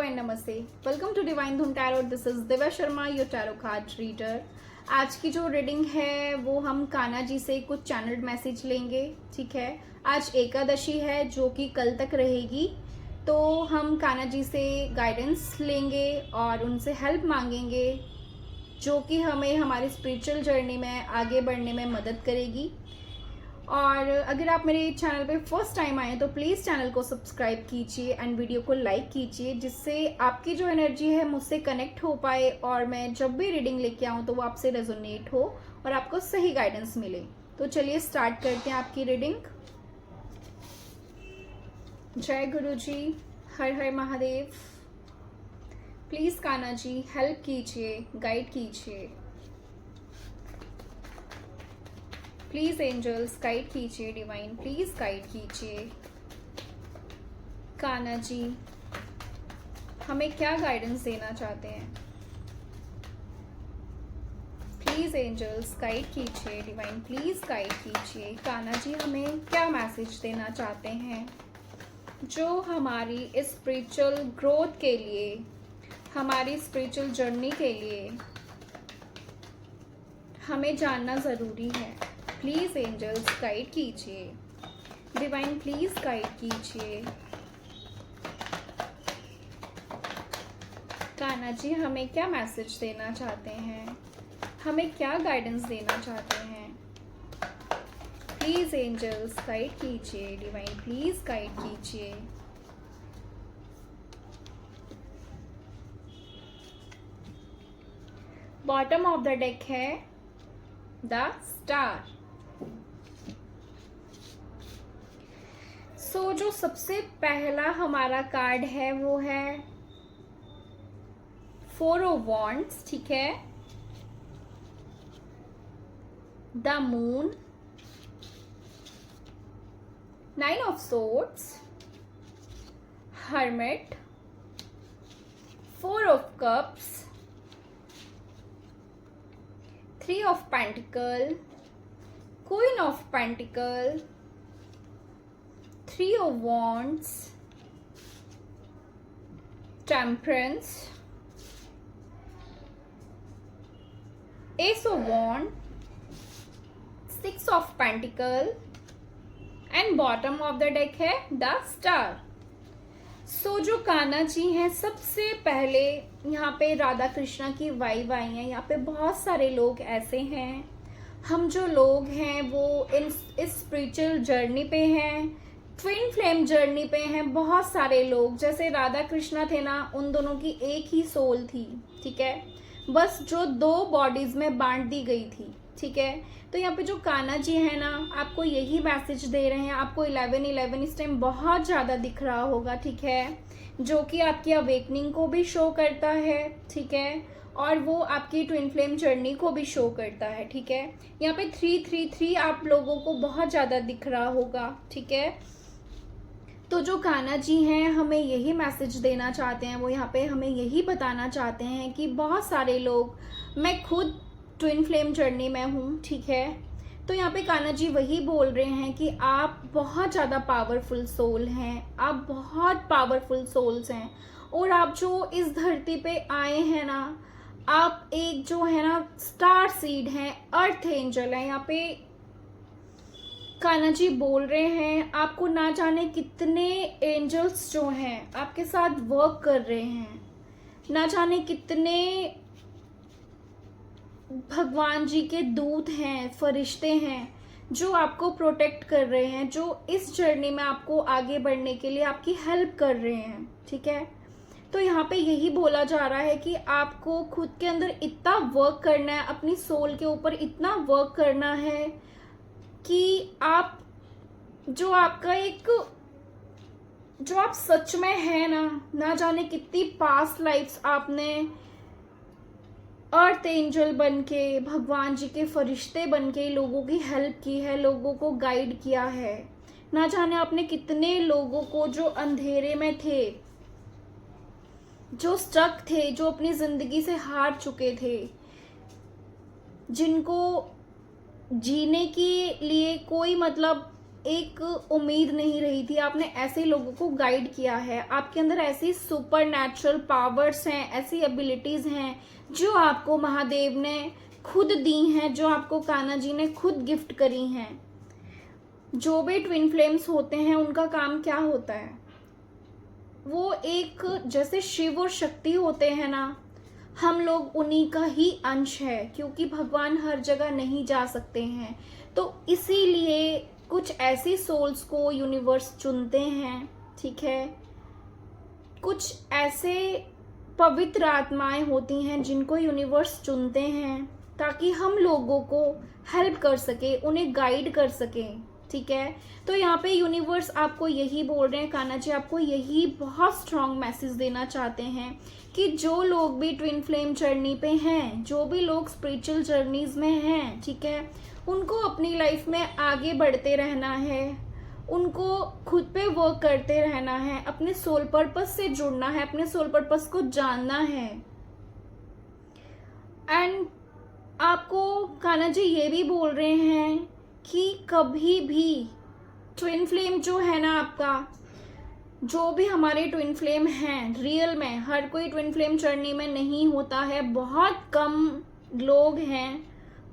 And नमस्ते। Welcome to divine धुन tarot. This is Divya Sharma, your tarot card reader. आज की जो रीडिंग है वो हम कान्हा जी से कुछ चैनल्ड मैसेज लेंगे। ठीक है, आज एकादशी है जो कि कल तक रहेगी, तो हम कान्हा जी से गाइडेंस लेंगे और उनसे हेल्प मांगेंगे जो कि हमें हमारी स्पिरिचुअल जर्नी में आगे बढ़ने में मदद करेगी। और अगर आप मेरे चैनल पे फर्स्ट टाइम आए तो प्लीज़ चैनल को सब्सक्राइब कीजिए एंड वीडियो को लाइक कीजिए, जिससे आपकी जो एनर्जी है मुझसे कनेक्ट हो पाए और मैं जब भी रीडिंग लेके आऊँ तो वो आपसे रेजोनेट हो और आपको सही गाइडेंस मिले। तो चलिए स्टार्ट करते हैं आपकी रीडिंग। जय गुरु जी, हर हर महादेव। प्लीज़ कान्हा जी हेल्प कीजिए, गाइड कीजिए। प्लीज एंजल्स गाइड कीजिए, डिवाइन प्लीज गाइड कीजिए। कान्हा जी हमें क्या गाइडेंस देना चाहते हैं? प्लीज एंजल्स गाइड कीजिए, डिवाइन प्लीज गाइड कीजिए। कान्हा जी हमें क्या मैसेज देना चाहते हैं जो हमारी स्पिरिचुअल ग्रोथ के लिए, हमारी स्पिरिचुअल जर्नी के लिए हमें जानना ज़रूरी है। प्लीज एंजल्स गाइड कीजिए, डिवाइन प्लीज गाइड कीजिए। कान्हा जी हमें क्या मैसेज देना चाहते हैं, हमें क्या गाइडेंस देना चाहते हैं? प्लीज एंजल्स गाइड कीजिए, डिवाइन प्लीज गाइड कीजिए। बॉटम ऑफ द डेक है द स्टार। सो जो सबसे पहला हमारा कार्ड है वो है फोर ऑफ वॉन्ड्स। ठीक है, the moon, nine of swords, hermit, four of cups, three of pentacle, queen of pentacle, three of wands, temperance, ace of wand, six of pentacle and bottom of the deck है the star. So जो कान्हा जी हैं, सबसे पहले यहाँ पे राधा कृष्णा की vibe आई है। यहाँ पे बहुत सारे लोग ऐसे हैं, हम जो लोग हैं वो इस स्पिरिचुअल जर्नी पे हैं, ट्विन फ्लेम जर्नी पे हैं। बहुत सारे लोग, जैसे राधा कृष्णा थे ना, उन दोनों की एक ही सोल थी। ठीक है, बस जो दो बॉडीज में बांट दी गई थी। ठीक है, तो यहाँ पे जो कान्हा जी है ना, आपको यही मैसेज दे रहे हैं। आपको 11-11 इस टाइम बहुत ज़्यादा दिख रहा होगा। ठीक है, जो कि आपकी अवेकनिंग को भी शो करता है। ठीक है, और वो आपकी ट्विन फ्लेम जर्नी को भी शो करता है। ठीक है, यहाँ पे 333 आप लोगों को बहुत ज़्यादा दिख रहा होगा। ठीक है, तो जो कान्हा जी हैं हमें यही मैसेज देना चाहते हैं, वो यहाँ पे हमें यही बताना चाहते हैं कि बहुत सारे लोग, मैं खुद ट्विन फ्लेम जर्नी में हूँ। ठीक है, तो यहाँ पे कान्हा जी वही बोल रहे हैं कि आप बहुत ज़्यादा पावरफुल सोल हैं, आप बहुत पावरफुल सोल्स हैं, और आप जो इस धरती पे आए हैं ना, आप एक जो है ना स्टार सीड हैं, अर्थ एंजल है। यहाँ पे कान्हा जी बोल रहे हैं आपको ना जाने कितने एंजल्स जो हैं आपके साथ वर्क कर रहे हैं, ना जाने कितने भगवान जी के दूत हैं, फरिश्ते हैं जो आपको प्रोटेक्ट कर रहे हैं, जो इस जर्नी में आपको आगे बढ़ने के लिए आपकी हेल्प कर रहे हैं। ठीक है, तो यहाँ पे यही बोला जा रहा है कि आपको खुद के अंदर इतना वर्क करना है, अपनी सोल के ऊपर इतना वर्क करना है कि आप जो आपका एक, जो आप सच में है ना जाने कितनी पास्ट लाइफ्स आपने अर्थ एंजल बन के, भगवान जी के फरिश्ते बन के लोगों की हेल्प की है, लोगों को गाइड किया है। ना जाने आपने कितने लोगों को जो अंधेरे में थे, जो स्टक थे, जो अपनी जिंदगी से हार चुके थे, जिनको जीने के लिए कोई मतलब एक उम्मीद नहीं रही थी, आपने ऐसे लोगों को गाइड किया है, आपके अंदर ऐसी सुपर नेचुरल पावर्स हैं, ऐसी एबिलिटीज हैं जो आपको महादेव ने खुद दी हैं, जो आपको कान्हा जी ने खुद गिफ्ट करी हैं। जो भी ट्विन फ्लेम्स होते हैं उनका काम क्या होता है, वो एक जैसे शिव और शक्ति होते हैं ना, हम लोग उन्हीं का ही अंश है, क्योंकि भगवान हर जगह नहीं जा सकते हैं। तो इसीलिए कुछ ऐसी सोल्स को यूनिवर्स चुनते हैं, ठीक है। कुछ ऐसे पवित्र आत्माएं होती हैं जिनको यूनिवर्स चुनते हैं ताकि हम लोगों को हेल्प कर सके, उन्हें गाइड कर सके, ठीक है। तो यहाँ पे यूनिवर्स आपको यही बोल रहे हैं, कान्हा जी आपको यही बहुत स्ट्रॉन्ग मैसेज देना चाहते हैं कि जो लोग भी ट्विन फ्लेम जर्नी पे हैं, जो भी लोग स्पिरिचुअल जर्नीज में हैं, ठीक है, उनको अपनी लाइफ में आगे बढ़ते रहना है, उनको खुद पे वर्क करते रहना है, अपने सोल पर्पस से जुड़ना है, अपने सोल पर्पस को जानना है। एंड आपको कान्हा जी ये भी बोल रहे हैं कि कभी भी ट्विन फ्लेम जो है ना आपका, जो भी हमारे ट्विन फ्लेम हैं, रियल में हर कोई ट्विन फ्लेम जर्नी में नहीं होता है, बहुत कम लोग हैं,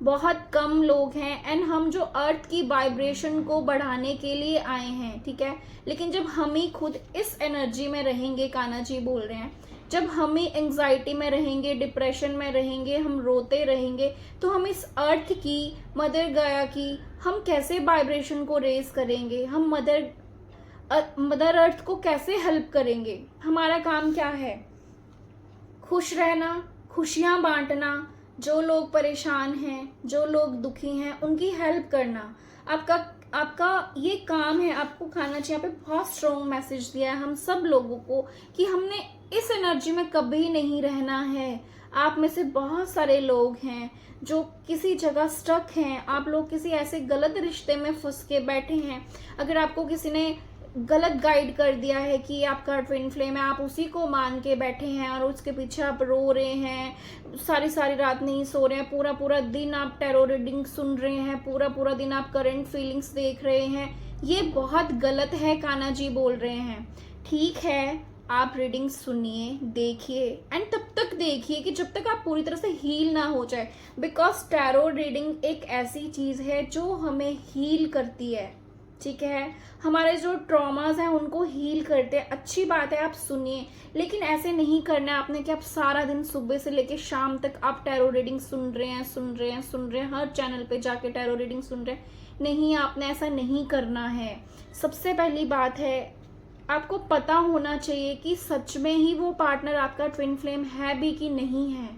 बहुत कम लोग हैं। एंड हम जो अर्थ की वाइब्रेशन को बढ़ाने के लिए आए हैं, ठीक है। लेकिन जब हम ही खुद इस एनर्जी में रहेंगे, कान्हा जी बोल रहे हैं, जब हम ही एंग्जाइटी में रहेंगे, डिप्रेशन में रहेंगे, हम रोते रहेंगे, तो हम इस अर्थ की, मदर गाया की, हम कैसे वाइब्रेशन को रेज करेंगे, हम मदर अर्थ को कैसे हेल्प करेंगे। हमारा काम क्या है, खुश रहना, खुशियां बांटना, जो लोग परेशान हैं, जो लोग दुखी हैं, उनकी हेल्प करना आपका ये काम है। आपको कान्हा जी यहाँ पे बहुत स्ट्रॉन्ग मैसेज दिया है हम सब लोगों को कि हमने इस एनर्जी में कभी नहीं रहना है। आप में से बहुत सारे लोग हैं जो किसी जगह स्टक हैं, आप लोग किसी ऐसे गलत रिश्ते में फंस के बैठे हैं। अगर आपको किसी ने गलत गाइड कर दिया है कि आपका ट्विन फ्लेम है, आप उसी को मान के बैठे हैं और उसके पीछे आप रो रहे हैं, सारी सारी रात नहीं सो रहे हैं, पूरा पूरा दिन आप टैरो रीडिंग सुन रहे हैं, पूरा पूरा दिन आप करंट फीलिंग्स देख रहे हैं, ये बहुत गलत है। कान्हा जी बोल रहे हैं ठीक है, आप रीडिंग सुनिए, देखिए, एंड तब तक देखिए कि जब तक आप पूरी तरह से हील ना हो जाए, बिकॉज टैरो रीडिंग एक ऐसी चीज है जो हमें हील करती है, ठीक है। हमारे जो ट्रॉमास हैं उनको हील करते हैं। अच्छी बात है, आप सुनिए, लेकिन ऐसे नहीं करना है आपने कि आप सारा दिन सुबह से लेके शाम तक आप टैरो रीडिंग सुन रहे हैं, हर चैनल पे जाके टैरो रीडिंग सुन रहे हैं। नहीं, आपने ऐसा नहीं करना है। सबसे पहली बात है, आपको पता होना चाहिए कि सच में ही वो पार्टनर आपका ट्विन फ्लेम है भी कि नहीं है।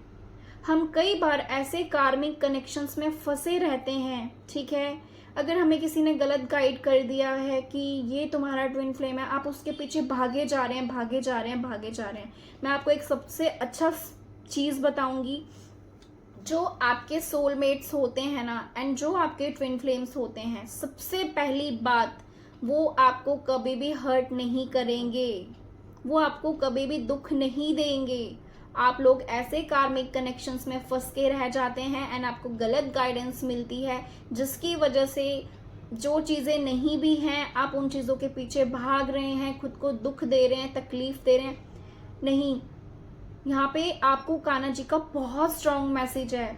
हम कई बार ऐसे कार्मिक कनेक्शंस में फंसे रहते हैं, ठीक है। अगर हमें किसी ने गलत गाइड कर दिया है कि ये तुम्हारा ट्विन फ्लेम है, आप उसके पीछे भागे जा रहे हैं। मैं आपको एक सबसे अच्छा चीज़ बताऊंगी, जो आपके सोलमेट्स होते हैं ना, एंड जो आपके ट्विन फ्लेम्स होते हैं, सबसे पहली बात, वो आपको कभी भी हर्ट नहीं करेंगे, वो आपको कभी भी दुख नहीं देंगे। आप लोग ऐसे कार्मिक कनेक्शंस में फंस के रह जाते हैं एंड आपको गलत गाइडेंस मिलती है, जिसकी वजह से जो चीज़ें नहीं भी हैं, आप उन चीज़ों के पीछे भाग रहे हैं, खुद को दुख दे रहे हैं, तकलीफ दे रहे हैं। नहीं, यहाँ पे आपको कान्हा जी का बहुत स्ट्रॉन्ग मैसेज है,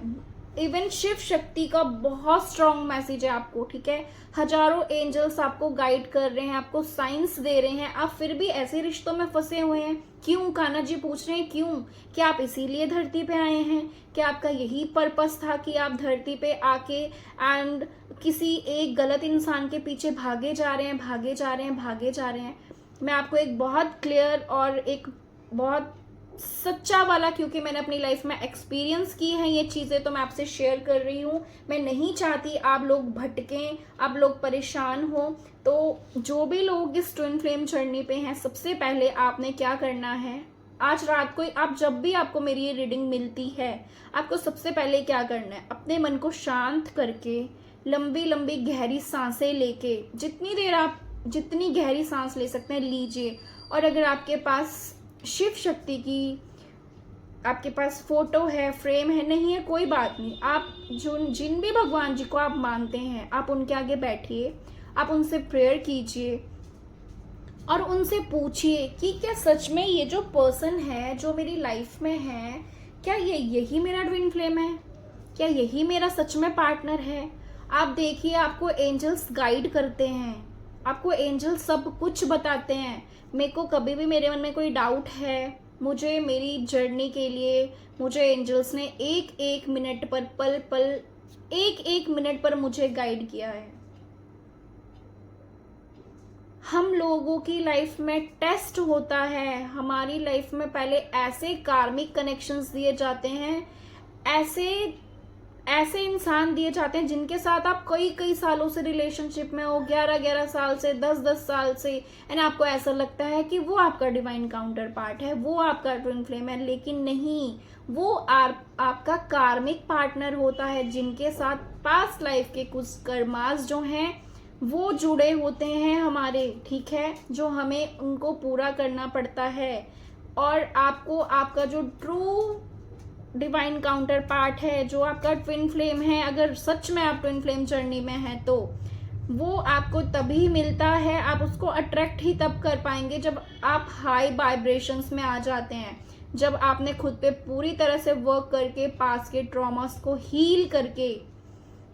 इवन शिव शक्ति का बहुत स्ट्रॉन्ग मैसेज है आपको, ठीक है। हजारों एंजल्स आपको गाइड कर रहे हैं, आपको साइंस दे रहे हैं, आप फिर भी ऐसे रिश्तों में फंसे हुए हैं। क्यों? कान्हा जी पूछ रहे हैं क्यों? क्या आप इसीलिए धरती पे आए हैं? क्या आपका यही पर्पस था कि आप धरती पे आके एंड किसी एक गलत इंसान के पीछे भागे जा रहे हैं? मैं आपको एक बहुत क्लियर और एक बहुत सच्चा वाला, क्योंकि मैंने अपनी लाइफ में एक्सपीरियंस की है ये चीज़ें, तो मैं आपसे शेयर कर रही हूँ। मैं नहीं चाहती आप लोग भटकें, आप लोग परेशान हो। तो जो भी लोग इस ट्विन फ्लेम जर्नी पे हैं, सबसे पहले आपने क्या करना है, आज रात को आप जब भी आपको मेरी ये रीडिंग मिलती है, आपको सबसे पहले क्या करना है, अपने मन को शांत करके लंबी लंबी गहरी सांसें लेके, जितनी देर आप जितनी गहरी सांस ले सकते हैं लीजिए। और अगर आपके पास शिव शक्ति की आपके पास फोटो है, फ्रेम है, नहीं है, कोई बात नहीं, आप जिन भी भगवान जी को आप मानते हैं, आप उनके आगे बैठिए, आप उनसे प्रेयर कीजिए और उनसे पूछिए कि क्या सच में ये जो पर्सन है जो मेरी लाइफ में है, क्या ये यही मेरा ट्विन फ्लेम है, क्या यही मेरा सच में पार्टनर है। आप देखिए, आपको एंजल्स गाइड करते हैं, आपको एंजल्स सब कुछ बताते हैं। मेरे को कभी भी मेरे मन में कोई डाउट है, मुझे मेरी जर्नी के लिए मुझे एंजल्स ने एक एक मिनट पर, पल पल, एक एक मिनट पर मुझे गाइड किया है। हम लोगों की लाइफ में टेस्ट होता है, हमारी लाइफ में पहले ऐसे कार्मिक कनेक्शंस दिए जाते हैं, ऐसे ऐसे इंसान दिए जाते हैं जिनके साथ आप कई कई सालों से रिलेशनशिप में हो, 11-11 साल से, 10-10 साल से, एंड आपको ऐसा लगता है कि वो आपका डिवाइन काउंटर पार्ट है, वो आपका ट्विन फ्लेम है, लेकिन नहीं, वो आपका कार्मिक पार्टनर होता है जिनके साथ पास्ट लाइफ के कुछ कर्मास जो हैं वो जुड़े होते हैं हमारे, ठीक है, जो हमें उनको पूरा करना पड़ता है। और आपको आपका जो ट्रू डिवाइन काउंटर पार्ट है, जो आपका ट्विन फ्लेम है, अगर सच में आप ट्विन फ्लेम जर्नी में हैं तो वो आपको तभी मिलता है, आप उसको अट्रैक्ट ही तब कर पाएंगे जब आप हाई वाइब्रेशंस में आ जाते हैं, जब आपने खुद पे पूरी तरह से वर्क करके पास के ट्रॉमास को हील करके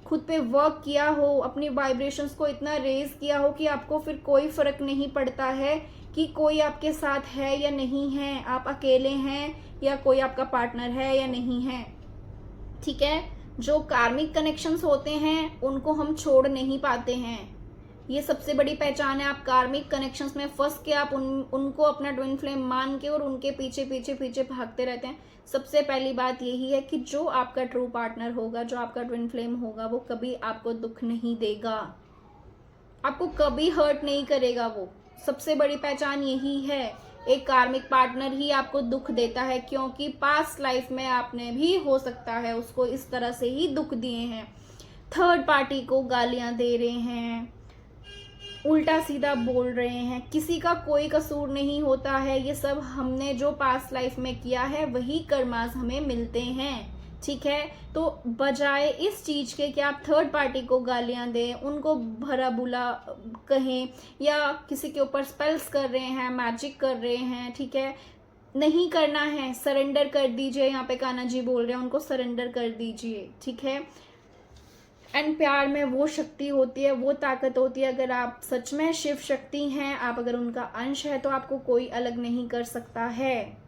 खुद पे वर्क किया हो, अपनी वाइब्रेशंस को इतना रेज किया हो कि आपको फिर कोई फर्क नहीं पड़ता है कि कोई आपके साथ है या नहीं है, आप अकेले हैं या कोई आपका पार्टनर है या नहीं है, ठीक है। जो कार्मिक कनेक्शंस होते हैं उनको हम छोड़ नहीं पाते हैं, ये सबसे बड़ी पहचान है। आप कार्मिक कनेक्शंस में फंस के आप उनको अपना ट्विन फ्लेम मान के और उनके पीछे पीछे पीछे भागते रहते हैं। सबसे पहली बात यही है कि जो आपका ट्रू पार्टनर होगा, जो आपका ट्विन फ्लेम होगा, वो कभी आपको दुख नहीं देगा, आपको कभी हर्ट नहीं करेगा। वो सबसे बड़ी पहचान यही है। एक कार्मिक पार्टनर ही आपको दुख देता है, क्योंकि पास्ट लाइफ में आपने भी हो सकता है उसको इस तरह से ही दुख दिए हैं, थर्ड पार्टी को गालियां दे रहे हैं, उल्टा सीधा बोल रहे हैं, किसी का कोई कसूर नहीं होता है। ये सब हमने जो पास्ट लाइफ में किया है वही कर्मास हमें मिलते हैं, ठीक है। तो बजाय इस चीज के कि आप थर्ड पार्टी को गालियां दें, उनको भला बुला कहें या किसी के ऊपर स्पेल्स कर रहे हैं, मैजिक कर रहे हैं, ठीक है, नहीं करना है। सरेंडर कर दीजिए, यहाँ पे कान्हा जी बोल रहे हैं उनको सरेंडर कर दीजिए, ठीक है। एंड प्यार में वो शक्ति होती है, वो ताकत होती है, अगर आप सच में शिव शक्ति हैं, आप अगर उनका अंश है तो आपको कोई अलग नहीं कर सकता है।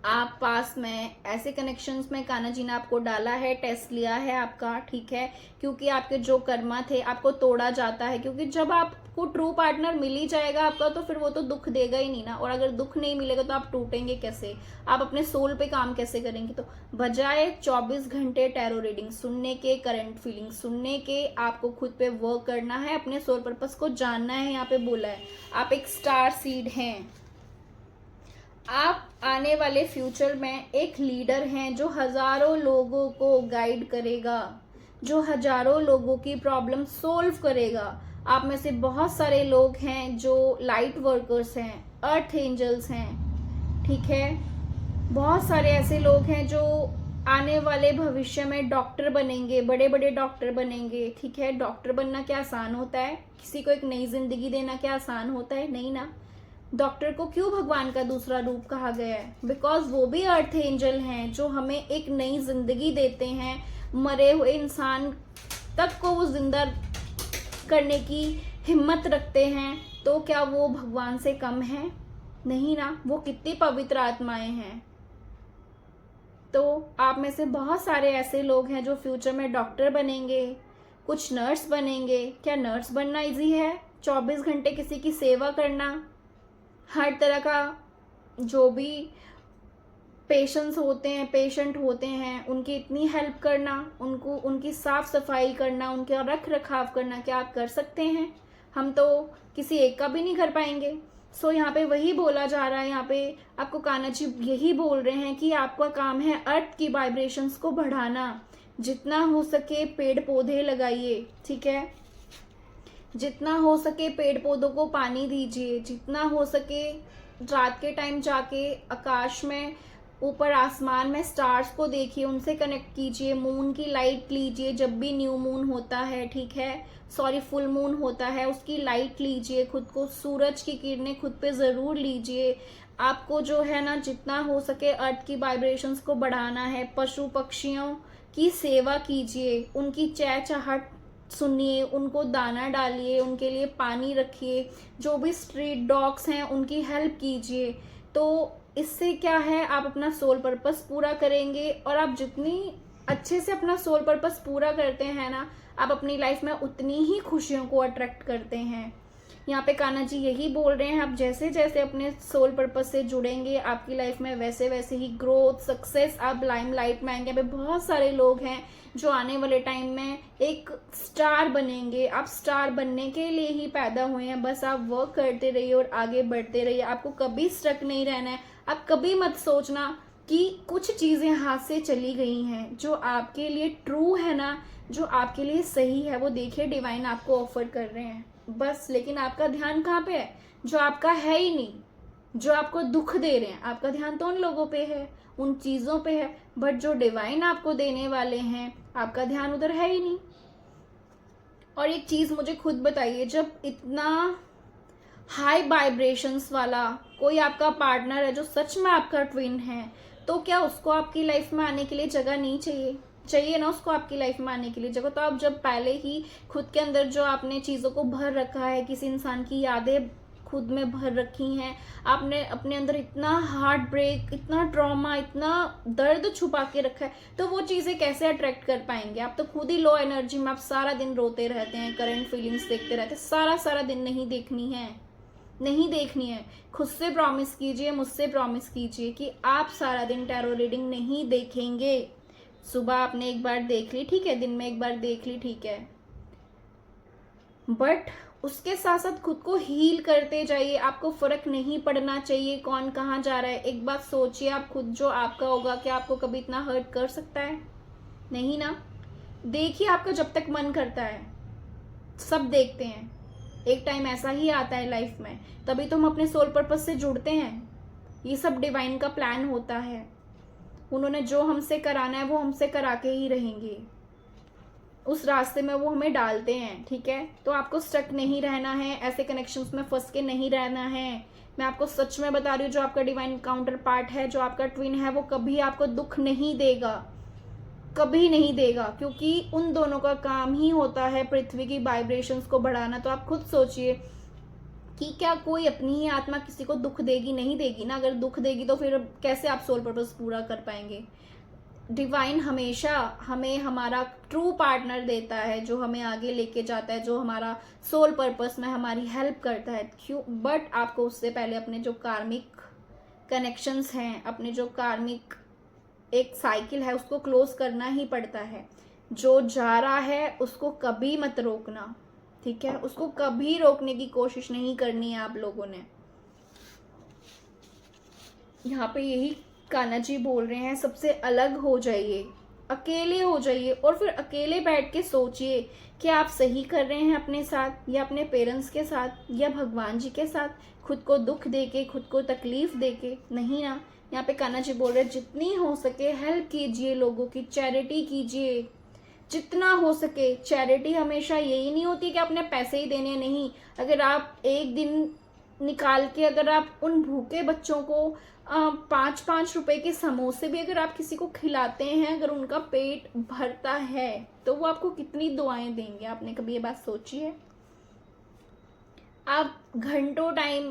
आप पास में ऐसे कनेक्शंस में कान्हा जी ने आपको डाला है, टेस्ट लिया है आपका, ठीक है, क्योंकि आपके जो कर्मा थे आपको तोड़ा जाता है, क्योंकि जब आपको ट्रू पार्टनर मिल ही जाएगा आपका तो फिर वो तो दुख देगा ही नहीं ना, और अगर दुख नहीं मिलेगा तो आप टूटेंगे कैसे, आप अपने सोल पे काम कैसे करेंगे। तो बजाय 24 घंटे टैरो रीडिंग सुनने के, करंट फीलिंग सुनने के, आपको खुद पे वर्क करना है, अपने सोल पर्पस को जानना है। यहाँ पे बोला है आप एक स्टार सीड हैं, आप आने वाले फ्यूचर में एक लीडर हैं जो हजारों लोगों को गाइड करेगा, जो हजारों लोगों की प्रॉब्लम सोल्व करेगा। आप में से बहुत सारे लोग हैं जो लाइट वर्कर्स हैं, अर्थ एंजल्स हैं, ठीक है। बहुत सारे ऐसे लोग हैं जो आने वाले भविष्य में डॉक्टर बनेंगे, बड़े बड़े डॉक्टर बनेंगे, ठीक है। डॉक्टर बनना क्या आसान होता है, किसी को एक नई जिंदगी देना क्या आसान होता है, नहीं ना। डॉक्टर को क्यों भगवान का दूसरा रूप कहा गया है, बिकॉज वो भी अर्थ एंजल हैं जो हमें एक नई जिंदगी देते हैं, मरे हुए इंसान तक को वो जिंदा करने की हिम्मत रखते हैं। तो क्या वो भगवान से कम है, नहीं ना, वो कितनी पवित्र आत्माएं हैं। तो आप में से बहुत सारे ऐसे लोग हैं जो फ्यूचर में डॉक्टर बनेंगे, कुछ नर्स बनेंगे। क्या नर्स बनना इजी है, 24 घंटे किसी की सेवा करना, हर तरह का जो भी पेशेंट होते हैं उनकी इतनी हेल्प करना, उनको उनकी साफ सफाई करना, उनका रख रखाव करना, क्या आप कर सकते हैं? हम तो किसी एक का भी नहीं कर पाएंगे। सो यहाँ पे वही बोला जा रहा है, यहाँ पे आपको कान्हा जी यही बोल रहे हैं कि आपका काम है अर्थ की वाइब्रेशंस को बढ़ाना। जितना हो सके पेड़ पौधे लगाइए, ठीक है, जितना हो सके पेड़ पौधों को पानी दीजिए, जितना हो सके रात के टाइम जाके आकाश में ऊपर आसमान में स्टार्स को देखिए, उनसे कनेक्ट कीजिए, मून की लाइट लीजिए जब भी न्यू मून होता है, ठीक है, सॉरी फुल मून होता है, उसकी लाइट लीजिए, खुद को सूरज की किरणें खुद पे ज़रूर लीजिए। आपको जो है ना जितना हो सके अर्थ की वाइब्रेशंस को बढ़ाना है। पशु पक्षियों की सेवा कीजिए, उनकी चहचहाट सुनिए, उनको दाना डालिए, उनके लिए पानी रखिए, जो भी स्ट्रीट डॉग्स हैं उनकी हेल्प कीजिए। तो इससे क्या है, आप अपना सोल पर्पस पूरा करेंगे, और आप जितनी अच्छे से अपना सोल पर्पस पूरा करते हैं ना, आप अपनी लाइफ में उतनी ही खुशियों को अट्रैक्ट करते हैं। यहाँ पे कान्हा जी यही बोल रहे हैं, आप जैसे जैसे अपने सोल पर्पस से जुड़ेंगे आपकी लाइफ में वैसे वैसे ही ग्रोथ, सक्सेस, आप लाइमलाइट में आएंगे। यहाँ पे बहुत सारे लोग हैं जो आने वाले टाइम में एक स्टार बनेंगे। आप स्टार बनने के लिए ही पैदा हुए हैं, बस आप वर्क करते रहिए और आगे बढ़ते रहिए। आपको कभी स्टक नहीं रहना है। आप कभी मत सोचना कि कुछ चीज़ें हाथ से चली गई हैं। जो आपके लिए ट्रू है ना, जो आपके लिए सही है, वो देखिए डिवाइन आपको ऑफर कर रहे हैं बस। लेकिन आपका ध्यान कहाँ पे है? जो आपका है ही नहीं, जो आपको दुख दे रहे हैं, आपका ध्यान तो उन लोगों पे है, उन चीज़ों पे है। बट जो डिवाइन आपको देने वाले हैं, आपका ध्यान उधर है ही नहीं। और एक चीज़ मुझे खुद बताइए, जब इतना हाई वाइब्रेशंस वाला कोई आपका पार्टनर है जो सच में आपका ट्विन है, तो क्या उसको आपकी लाइफ में आने के लिए जगह नहीं चाहिए? चाहिए ना उसको आपकी लाइफ में आने के लिए जगह। तो आप जब पहले ही खुद के अंदर जो आपने चीज़ों को भर रखा है, किसी इंसान की यादें खुद में भर रखी हैं, आपने अपने अंदर इतना हार्ट ब्रेक, इतना ट्रॉमा, इतना दर्द छुपा के रखा है, तो वो चीज़ें कैसे अट्रैक्ट कर पाएंगे? आप तो खुद ही लो एनर्जी में, आप सारा दिन रोते रहते हैं, करंट फीलिंग्स देखते रहते हैं। सारा दिन नहीं देखनी है, नहीं देखनी है। खुद से प्रॉमिस कीजिए, मुझसे प्रॉमिस कीजिए कि आप सारा दिन टैरो रीडिंग नहीं देखेंगे। सुबह आपने एक बार देख ली, ठीक है, दिन में एक बार देख ली, ठीक है, बट उसके साथ साथ खुद को हील करते जाइए। आपको फर्क नहीं पड़ना चाहिए कौन कहाँ जा रहा है। एक बात सोचिए, आप खुद जो आपका होगा, क्या आपको कभी इतना हर्ट कर सकता है? नहीं ना। देखिए आपका जब तक मन करता है, सब देखते हैं, एक टाइम ऐसा ही आता है लाइफ में, तभी तो हम अपने सोल पर्पस से जुड़ते हैं। ये सब डिवाइन का प्लान होता है। उन्होंने जो हमसे कराना है वो हमसे करा के ही रहेंगे, उस रास्ते में वो हमें डालते हैं, ठीक है। तो आपको स्टक नहीं रहना है, ऐसे कनेक्शंस में फंस के नहीं रहना है। मैं आपको सच में बता रही हूँ, जो आपका डिवाइन काउंटर पार्ट है, जो आपका ट्विन है, वो कभी आपको दुख नहीं देगा, कभी नहीं देगा, क्योंकि उन दोनों का काम ही होता है पृथ्वी की वाइब्रेशंस को बढ़ाना। तो आप खुद सोचिए कि क्या कोई अपनी ही आत्मा किसी को दुख देगी? नहीं देगी ना। अगर दुख देगी तो फिर कैसे आप सोल पर्पस पूरा कर पाएंगे? डिवाइन हमेशा हमें हमारा ट्रू पार्टनर देता है, जो हमें आगे लेके जाता है, जो हमारा सोल पर्पस में हमारी हेल्प करता है। क्यों? बट आपको उससे पहले अपने जो कार्मिक कनेक्शंस हैं, अपने जो कार्मिक एक साइकिल है, उसको क्लोज करना ही पड़ता है। जो जा रहा है उसको कभी मत रोकना, ठीक है, उसको कभी रोकने की कोशिश नहीं करनी है आप लोगों ने। यहाँ पे यही कान्हा जी बोल रहे हैं, सबसे अलग हो जाइए, अकेले हो जाइए, और फिर अकेले बैठ के सोचिए कि आप सही कर रहे हैं अपने साथ, या अपने पेरेंट्स के साथ, या भगवान जी के साथ, खुद को दुख देके, खुद को तकलीफ देके। नहीं ना। यहाँ पे कान्हा जी बोल रहे हैं, जितनी हो सके हेल्प कीजिए, लोगों की चैरिटी कीजिए, जितना हो सके। चैरिटी हमेशा यही नहीं होती कि आपने पैसे ही देने, नहीं। अगर आप एक दिन निकाल के अगर आप उन भूखे बच्चों को 5-5 रुपए के समोसे भी अगर आप किसी को खिलाते हैं, अगर उनका पेट भरता है, तो वो आपको कितनी दुआएं देंगे? आपने कभी ये बात सोची है? आप घंटों टाइम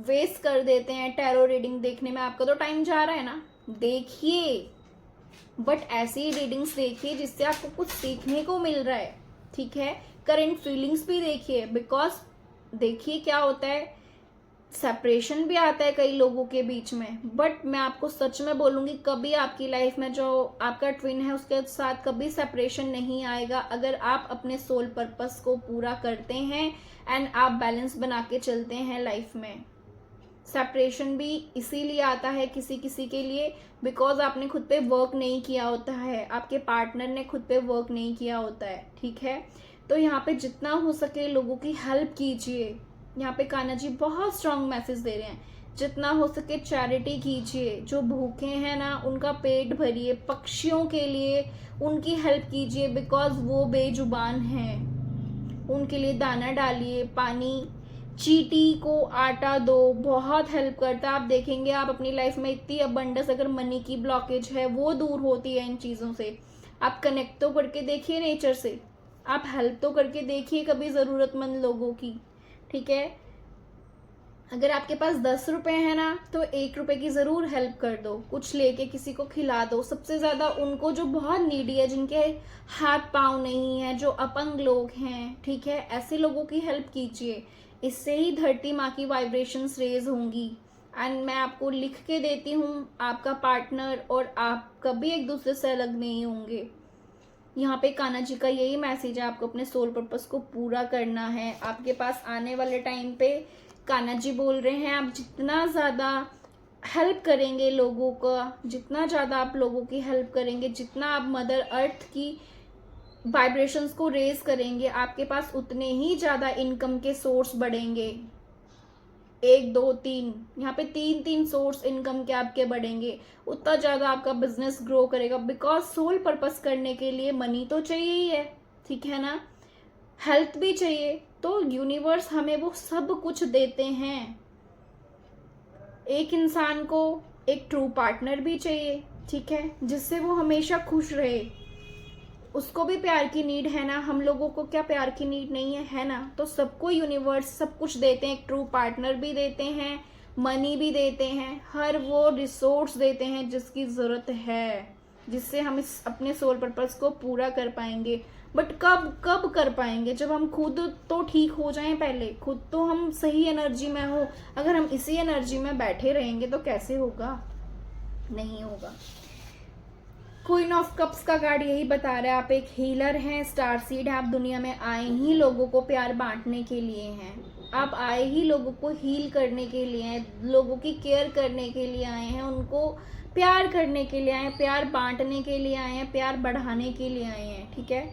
वेस्ट कर देते हैं टैरो रीडिंग देखने में, आपका तो टाइम जा रहा है ना। देखिए, बट ऐसी रीडिंग्स देखिए जिससे आपको कुछ सीखने को मिल रहा है, ठीक है। करंट फीलिंग्स भी देखिए, बिकॉज देखिए क्या होता है, सेपरेशन भी आता है कई लोगों के बीच में। बट मैं आपको सच में बोलूंगी, कभी आपकी लाइफ में जो आपका ट्विन है उसके साथ कभी सेपरेशन नहीं आएगा, अगर आप अपने सोल पर्पस को पूरा करते हैं एंड आप बैलेंस बना के चलते हैं लाइफ में। सेपरेशन भी इसीलिए आता है किसी किसी के लिए, बिकॉज आपने खुद पे वर्क नहीं किया होता है, आपके पार्टनर ने खुद पे वर्क नहीं किया होता है, ठीक है। तो यहाँ पे जितना हो सके लोगों की हेल्प कीजिए। यहाँ पे कान्हा जी बहुत स्ट्रांग मैसेज दे रहे हैं, जितना हो सके चैरिटी कीजिए, जो भूखे हैं ना उनका पेट भरिए, पक्षियों के लिए उनकी हेल्प कीजिए बिकॉज वो बेजुबान हैं, उनके लिए दाना डालिए, पानी, चींटी को आटा दो, बहुत हेल्प करता है। आप देखेंगे आप अपनी लाइफ में इतनी अबंडेंस, अगर मनी की ब्लॉकेज है वो दूर होती है इन चीज़ों से। आप कनेक्ट तो करके देखिए नेचर से, आप हेल्प तो करके देखिए कभी ज़रूरतमंद लोगों की, ठीक है। अगर आपके पास 10 रुपए है ना तो 1 रुपए की ज़रूर हेल्प कर दो, कुछ लेके किसी को खिला दो। सबसे ज़्यादा उनको जो बहुत नीडी है, जिनके हाथ पाँव नहीं है, जो अपंग लोग हैं, ठीक है, ऐसे लोगों की हेल्प कीजिए। इससे ही धरती माँ की वाइब्रेशंस रेज होंगी। एंड मैं आपको लिख के देती हूँ, आपका पार्टनर और आप कभी एक दूसरे से अलग नहीं होंगे। यहाँ पे कान्हा जी का यही मैसेज है, आपको अपने सोल पर्पस को पूरा करना है। आपके पास आने वाले टाइम पे कान्हा जी बोल रहे हैं, आप जितना ज़्यादा हेल्प करेंगे लोगों का, जितना ज़्यादा आप लोगों की हेल्प करेंगे, जितना आप मदर अर्थ की वाइब्रेशंस को रेज करेंगे, आपके पास उतने ही ज़्यादा इनकम के सोर्स बढ़ेंगे। 1 2 3, यहाँ पे 3 सोर्स इनकम के आपके बढ़ेंगे, उतना ज़्यादा आपका बिजनेस ग्रो करेगा। बिकॉज सोल पर्पस करने के लिए मनी तो चाहिए ही है, ठीक है ना, हेल्थ भी चाहिए, तो यूनिवर्स हमें वो सब कुछ देते हैं। एक इंसान को एक ट्रू पार्टनर भी चाहिए, ठीक है, जिससे वो हमेशा खुश रहे। उसको भी प्यार की नीड है ना, हम लोगों को क्या प्यार की नीड नहीं है ना। तो सबको यूनिवर्स सब कुछ देते हैं, एक ट्रू पार्टनर भी देते हैं, मनी भी देते हैं, हर वो रिसोर्स देते हैं जिसकी ज़रूरत है, जिससे हम इस अपने सोल पर्पस को पूरा कर पाएंगे। बट कब कब कर पाएंगे, जब हम खुद तो ठीक हो जाएं, पहले खुद तो हम सही एनर्जी में हो। अगर हम इसी एनर्जी में बैठे रहेंगे तो कैसे होगा, नहीं होगा। क्वीन ऑफ कप्स का कार्ड यही बता रहा है, आप एक हीलर हैं, स्टार सीड है, आप दुनिया में आए ही लोगों को प्यार बांटने के लिए हैं। आप आए ही लोगों को हील करने के लिए हैं, लोगों की केयर करने के लिए आए हैं, उनको प्यार करने के लिए आए हैं, प्यार बांटने के लिए आए हैं, प्यार बढ़ाने के लिए आए हैं, ठीक है।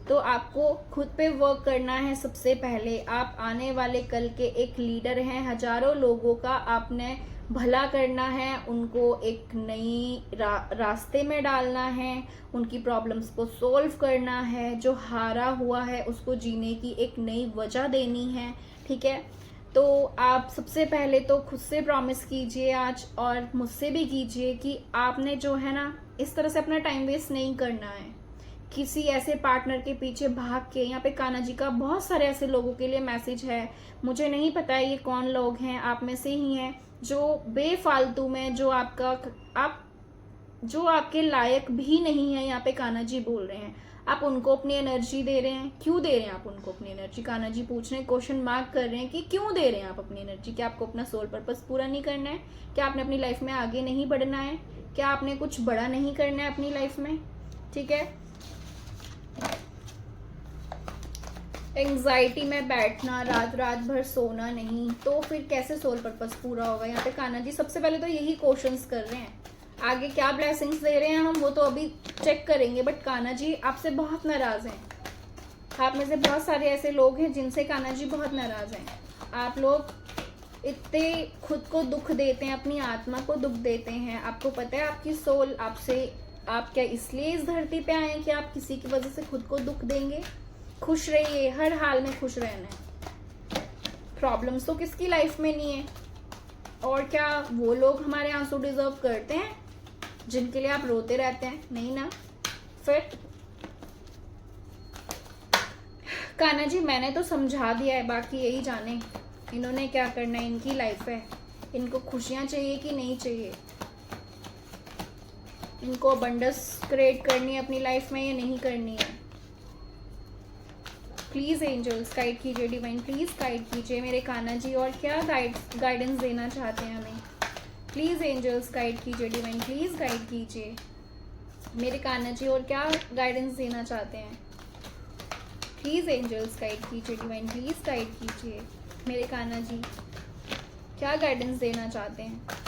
तो आपको खुद पे वर्क करना है सबसे पहले। आप आने वाले कल के एक लीडर हैं, हजारों लोगों का आपने भला करना है, उनको एक नई रास्ते में डालना है, उनकी प्रॉब्लम्स को सॉल्व करना है, जो हारा हुआ है उसको जीने की एक नई वजह देनी है, ठीक है। तो आप सबसे पहले तो खुद से प्रॉमिस कीजिए आज, और मुझसे भी कीजिए कि आपने जो है ना इस तरह से अपना टाइम वेस्ट नहीं करना है किसी ऐसे पार्टनर के पीछे भाग के। यहाँ पे कान्हा जी का बहुत सारे ऐसे लोगों के लिए मैसेज है, मुझे नहीं पता है ये कौन लोग हैं, आप में से ही हैं, जो बेफालतू में, जो आपके लायक भी नहीं है, यहाँ पे कान्हा जी बोल रहे हैं। आप उनको अपनी एनर्जी दे रहे हैं, क्यों दे रहे हैं आप उनको अपनी एनर्जी? कान्हा जी पूछ रहे हैं, क्वेश्चन मार्क कर रहे हैं कि क्यों दे रहे हैं आप अपनी एनर्जी? क्या आपको अपना सोल पर्पस पूरा नहीं करना है? क्या आपने अपनी लाइफ में आगे नहीं बढ़ना है? क्या आपने कुछ बड़ा नहीं करना है अपनी लाइफ में? ठीक है, एंग्जाइटी में बैठना, रात रात भर सोना नहीं, तो फिर कैसे सोल पर्पस पूरा होगा? यहाँ पे कान्हा जी सबसे पहले तो यही क्वेश्चंस कर रहे हैं। आगे क्या ब्लेसिंग्स दे रहे हैं हम वो तो अभी चेक करेंगे, बट कान्हा जी आपसे बहुत नाराज हैं। आप में से बहुत सारे ऐसे लोग हैं जिनसे कान्हा जी बहुत नाराज हैं। आप लोग इतने खुद को दुख देते हैं, अपनी आत्मा को दुख देते हैं। आपको पता है आपकी सोल आपसे, आप क्या इसलिए इस धरती पे आए हैं कि आप किसी की वजह से खुद को दुख देंगे? खुश रहिए, हर हाल में खुश रहना है। प्रॉब्लम्स तो किसकी लाइफ में नहीं है, और क्या वो लोग हमारे आंसू डिजर्व करते हैं जिनके लिए आप रोते रहते हैं? नहीं ना। फिर कान्हा जी मैंने तो समझा दिया है, बाकी यही जाने इन्होंने क्या करना है, इनकी लाइफ है, इनको खुशियां चाहिए कि नहीं चाहिए, इनको अबंडेंस क्रिएट करनी है अपनी लाइफ में या नहीं करनी है। प्लीज़ एंजल्स गाइड कीजिए, डिवाइन प्लीज़ गाइड कीजिए मेरे कान्हा जी, और क्या गाइडेंस देना चाहते हैं हमें। प्लीज़ एंजल्स गाइड कीजिए, डिवाइन प्लीज़ गाइड कीजिए मेरे कान्हा जी, और क्या गाइडेंस देना चाहते हैं। प्लीज़ एंजल्स गाइड कीजिए, डिवाइन प्लीज़ गाइड कीजिए मेरे कान्हा जी, क्या गाइडेंस देना चाहते हैं।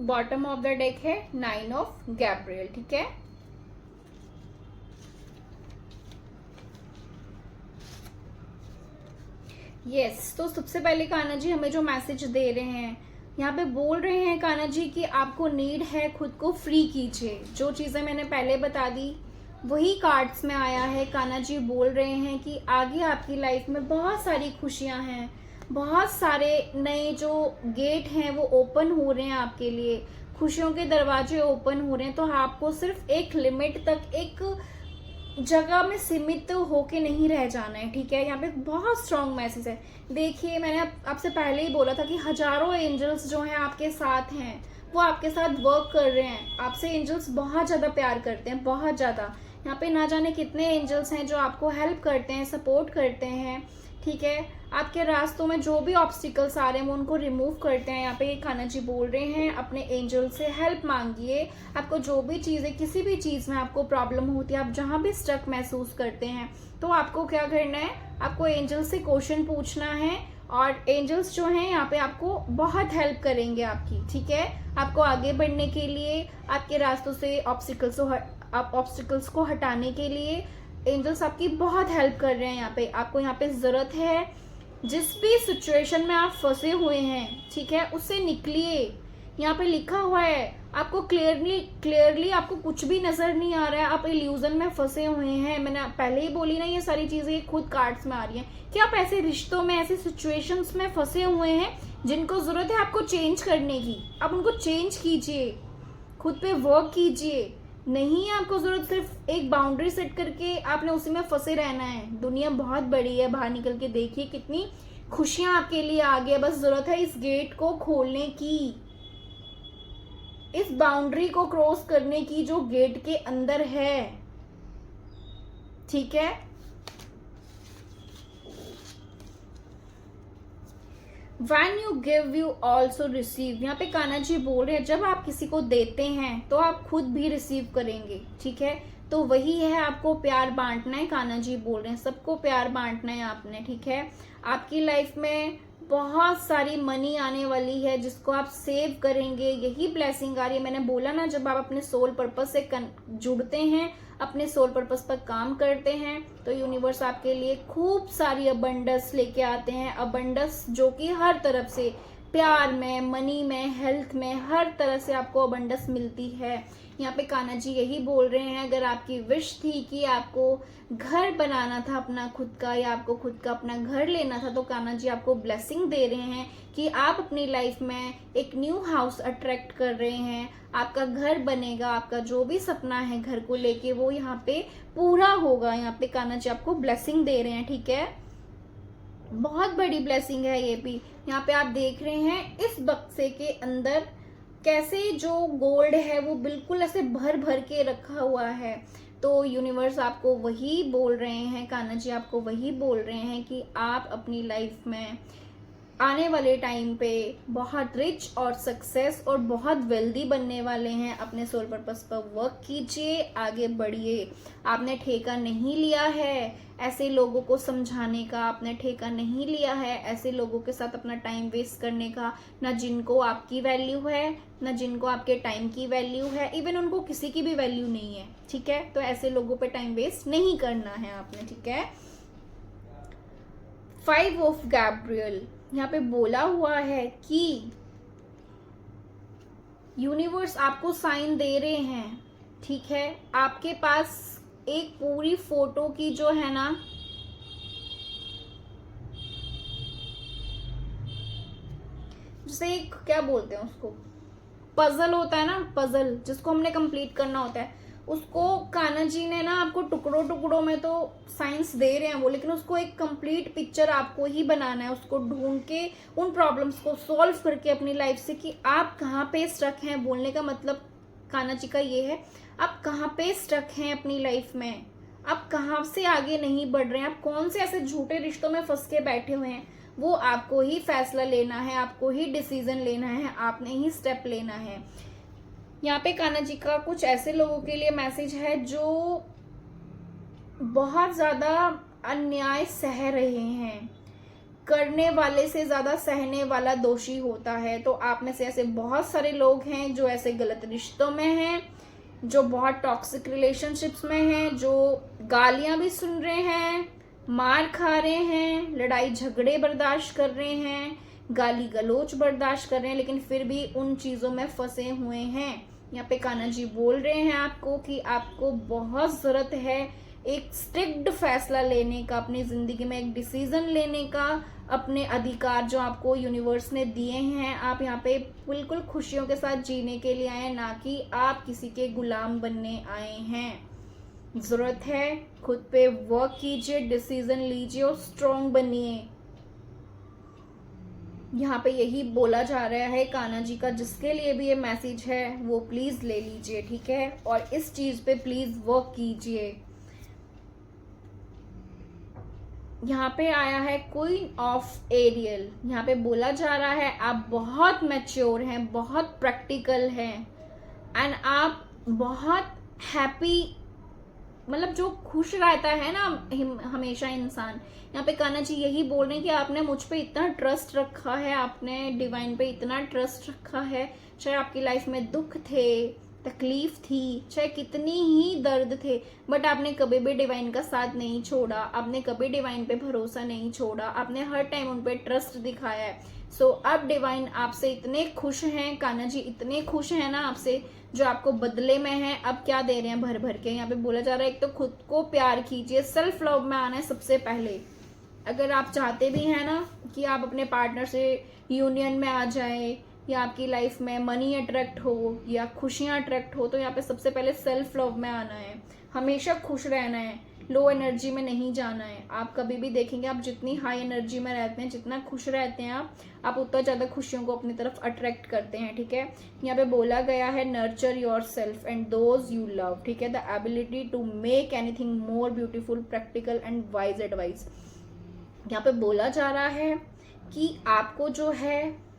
बॉटम ऑफ द डेक है 9 ऑफ गैब्रियल, ठीक है। यस, तो सबसे पहले कान्हा जी हमें जो मैसेज दे रहे हैं, यहाँ पे बोल रहे हैं कान्हा जी कि आपको नीड है खुद को फ्री कीजिए। जो चीजें मैंने पहले बता दी वही कार्ड्स में आया है। कान्हा जी बोल रहे हैं कि आगे आपकी लाइफ में बहुत सारी खुशियां हैं, बहुत सारे नए जो गेट हैं वो ओपन हो रहे हैं आपके लिए, खुशियों के दरवाजे ओपन हो रहे हैं। तो आपको सिर्फ एक लिमिट तक, एक जगह में सीमित होके नहीं रह जाना है, ठीक है। यहाँ पे बहुत स्ट्रॉन्ग मैसेज है। देखिए, मैंने आपसे पहले ही बोला था कि हजारों एंजल्स जो हैं आपके साथ हैं, वो आपके साथ वर्क कर रहे हैं। आपसे एंजल्स बहुत ज्यादा प्यार करते हैं, बहुत ज्यादा। यहाँ पे ना जाने कितने एंजल्स हैं जो आपको हेल्प करते हैं, सपोर्ट करते हैं, ठीक है। आपके रास्तों में जो भी ऑब्स्टिकल्स आ रहे हैं वो उनको रिमूव करते हैं। यहाँ पे कान्हा जी बोल रहे हैं अपने एंजल से हेल्प मांगिए। आपको जो भी चीज़ें, किसी भी चीज़ में आपको प्रॉब्लम होती है, आप जहाँ भी स्टक महसूस करते हैं, तो आपको क्या करना है, आपको एंजल से क्वेश्चन पूछना है और एंजल्स जो हैं यहाँ पे आपको बहुत हेल्प करेंगे आपकी, ठीक है। आपको आगे बढ़ने के लिए, आपके रास्तों से ऑब्स्टिकल्स को हटाने के लिए एंजल्स आपकी बहुत हेल्प कर रहे हैं। यहाँ पे आपको यहाँ पे जरूरत है, जिस भी सिचुएशन में आप फंसे हुए हैं, ठीक है, उससे निकलिए। यहाँ पे लिखा हुआ है, आपको क्लियरली आपको कुछ भी नजर नहीं आ रहा है, आप इल्यूजन में फंसे हुए हैं। मैंने पहले ही बोली ना, ये सारी चीजें खुद कार्ड्स में आ रही हैं कि आप ऐसे रिश्तों में, ऐसे सिचुएशंस में फंसे हुए हैं जिनको जरूरत है आपको चेंज करने की। आप उनको चेंज कीजिए, खुद पे वर्क कीजिए। नहीं है आपको जरूरत सिर्फ एक बाउंड्री सेट करके आपने उसी में फंसे रहना है। दुनिया बहुत बड़ी है, बाहर निकल के देखिए कितनी खुशियां आपके लिए आ गई है। बस जरूरत है इस गेट को खोलने की, इस बाउंड्री को क्रॉस करने की जो गेट के अंदर है, ठीक है। When you give you also receive, यहाँ पे कान्हा जी बोल रहे हैं जब आप किसी को देते हैं तो आप खुद भी रिसीव करेंगे, ठीक है। तो वही है, आपको प्यार बांटना है। कान्हा जी बोल रहे हैं सबको प्यार बांटना है आपने, ठीक है। आपकी लाइफ में बहुत सारी मनी आने वाली है जिसको आप सेव करेंगे, यही ब्लेसिंग आ रही है। मैंने बोला ना, जब आप अपने सोल पर्पस से जुड़ते हैं, अपने सोल पर्पस पर काम करते हैं, तो यूनिवर्स आपके लिए खूब सारी अबंडस लेके आते हैं। अबंडस जो कि हर तरफ से, प्यार में, मनी में, हेल्थ में, हर तरह से आपको अबंडस मिलती है। यहाँ पे कान्हा जी यही बोल रहे हैं, अगर आपकी विश थी कि आपको घर बनाना था अपना खुद का, या आपको खुद का अपना घर लेना था, तो कान्हा जी आपको ब्लेसिंग दे रहे हैं कि आप अपनी लाइफ में एक न्यू हाउस अट्रैक्ट कर रहे हैं। आपका घर बनेगा, आपका जो भी सपना है घर को लेके वो यहाँ पे पूरा होगा। यहाँ पे कान्हा जी आपको ब्लेसिंग दे रहे हैं, ठीक है। बहुत बड़ी ब्लेसिंग है ये भी। यहाँ पे आप देख रहे हैं इस बक्से के अंदर कैसे जो गोल्ड है वो बिल्कुल ऐसे भर भर के रखा हुआ है। तो यूनिवर्स आपको वही बोल रहे हैं, कान्हा जी आपको वही बोल रहे हैं कि आप अपनी लाइफ में आने वाले टाइम पे बहुत रिच और सक्सेस और बहुत वेल्दी बनने वाले हैं। अपने सोल पर्पस पर वर्क कीजिए, आगे बढ़िए। आपने ठेका नहीं लिया है ऐसे लोगों को समझाने का, आपने ठेका नहीं लिया है ऐसे लोगों के साथ अपना टाइम वेस्ट करने का, ना जिनको आपकी वैल्यू है, ना जिनको आपके टाइम की वैल्यू है, इवन उनको किसी की भी वैल्यू नहीं है, ठीक है। तो ऐसे लोगों पे टाइम वेस्ट नहीं करना है आपने, ठीक है। 5 ऑफ गैब्रियल यहाँ पे बोला हुआ है कि यूनिवर्स आपको साइन दे रहे हैं, ठीक है। आपके पास एक पूरी फोटो की जो है ना, जैसे एक क्या बोलते हैं उसको, पजल होता है ना, पजल जिसको हमने कंप्लीट करना होता है, उसको कान्हा जी ने ना आपको टुकड़ों टुकड़ों में तो साइंस दे रहे हैं वो, लेकिन उसको एक कंप्लीट पिक्चर आपको ही बनाना है। उसको ढूंढ के उन प्रॉब्लम्स को सॉल्व करके अपनी लाइफ से कि आप कहाँ पे स्टक हैं। बोलने का मतलब कान्हा जी का ये है, आप कहाँ पे स्टक हैं अपनी लाइफ में, आप कहाँ से आगे नहीं बढ़ रहे हैं, आप कौन से ऐसे झूठे रिश्तों में फंस के बैठे हुए हैं। वो आपको ही फैसला लेना है, आपको ही डिसीजन लेना है, आपने ही स्टेप लेना है। यहाँ पे कान्हा जी का कुछ ऐसे लोगों के लिए मैसेज है जो बहुत ज्यादा अन्याय सह रहे हैं, करने वाले से ज़्यादा सहने वाला दोषी होता है। तो आप में से ऐसे बहुत सारे लोग हैं जो ऐसे गलत रिश्तों में हैं, जो बहुत टॉक्सिक रिलेशनशिप्स में हैं, जो गालियां भी सुन रहे हैं, मार खा रहे हैं, लड़ाई झगड़े बर्दाश्त कर रहे हैं, गाली गलोच बर्दाश्त कर रहे हैं, लेकिन फिर भी उन चीज़ों में फंसे हुए हैं। यहाँ पे कान्हा जी बोल रहे हैं आपको कि आपको बहुत ज़रूरत है एक स्ट्रिक्ट फैसला लेने का, अपनी ज़िंदगी में एक डिसीजन लेने का, अपने अधिकार जो आपको यूनिवर्स ने दिए हैं, आप यहाँ पे बिल्कुल खुशियों के साथ जीने के लिए आए हैं, ना कि आप किसी के गुलाम बनने आए हैं। ज़रूरत है खुद पे वर्क कीजिए, डिसीजन लीजिए और स्ट्रॉन्ग बनिए। यहाँ पे यही बोला जा रहा है कान्हा जी का, जिसके लिए भी ये मैसेज है वो प्लीज़ ले लीजिए, ठीक है, और इस चीज़ पे प्लीज़ वर्क कीजिए। यहाँ पे आया है क्वीन ऑफ एरियल। यहाँ पे बोला जा रहा है आप बहुत मैच्योर हैं, बहुत प्रैक्टिकल हैं एंड आप बहुत हैप्पी, मतलब जो खुश रहता है ना हमेशा इंसान। यहाँ पे कान्हा जी यही बोल रहे हैं कि आपने मुझ पे इतना ट्रस्ट रखा है, आपने डिवाइन पे इतना ट्रस्ट रखा है, चाहे आपकी लाइफ में दुख थे, तकलीफ थी, चाहे कितनी ही दर्द थे, बट आपने कभी भी डिवाइन का साथ नहीं छोड़ा, आपने कभी डिवाइन पे भरोसा नहीं छोड़ा, आपने हर टाइम उन पे ट्रस्ट दिखाया है। सो अब डिवाइन आपसे इतने खुश हैं, कान्हा जी इतने खुश हैं ना आपसे, जो आपको बदले में है अब क्या दे रहे हैं भर भर के। यहाँ पे बोला जा रहा है एक तो खुद को प्यार कीजिए, सेल्फ लव में आना है सबसे पहले। अगर आप चाहते भी हैं ना कि आप अपने पार्टनर से यूनियन में आ जाए, या आपकी लाइफ में मनी अट्रैक्ट हो या खुशियाँ अट्रैक्ट हो, तो यहाँ पे सबसे पहले सेल्फ लव में आना है, हमेशा खुश रहना है, लो एनर्जी में नहीं जाना है। आप कभी भी देखेंगे आप जितनी हाई एनर्जी में रहते हैं, जितना खुश रहते हैं आप उतना ज़्यादा खुशियों को अपनी तरफ अट्रैक्ट करते हैं, ठीक है। यहाँ पे बोला गया है nurture yourself and those you love, ठीक है, the ability to make anything more beautiful, practical and wise advice. यहाँ पे बोला जा रहा है कि आपको जो है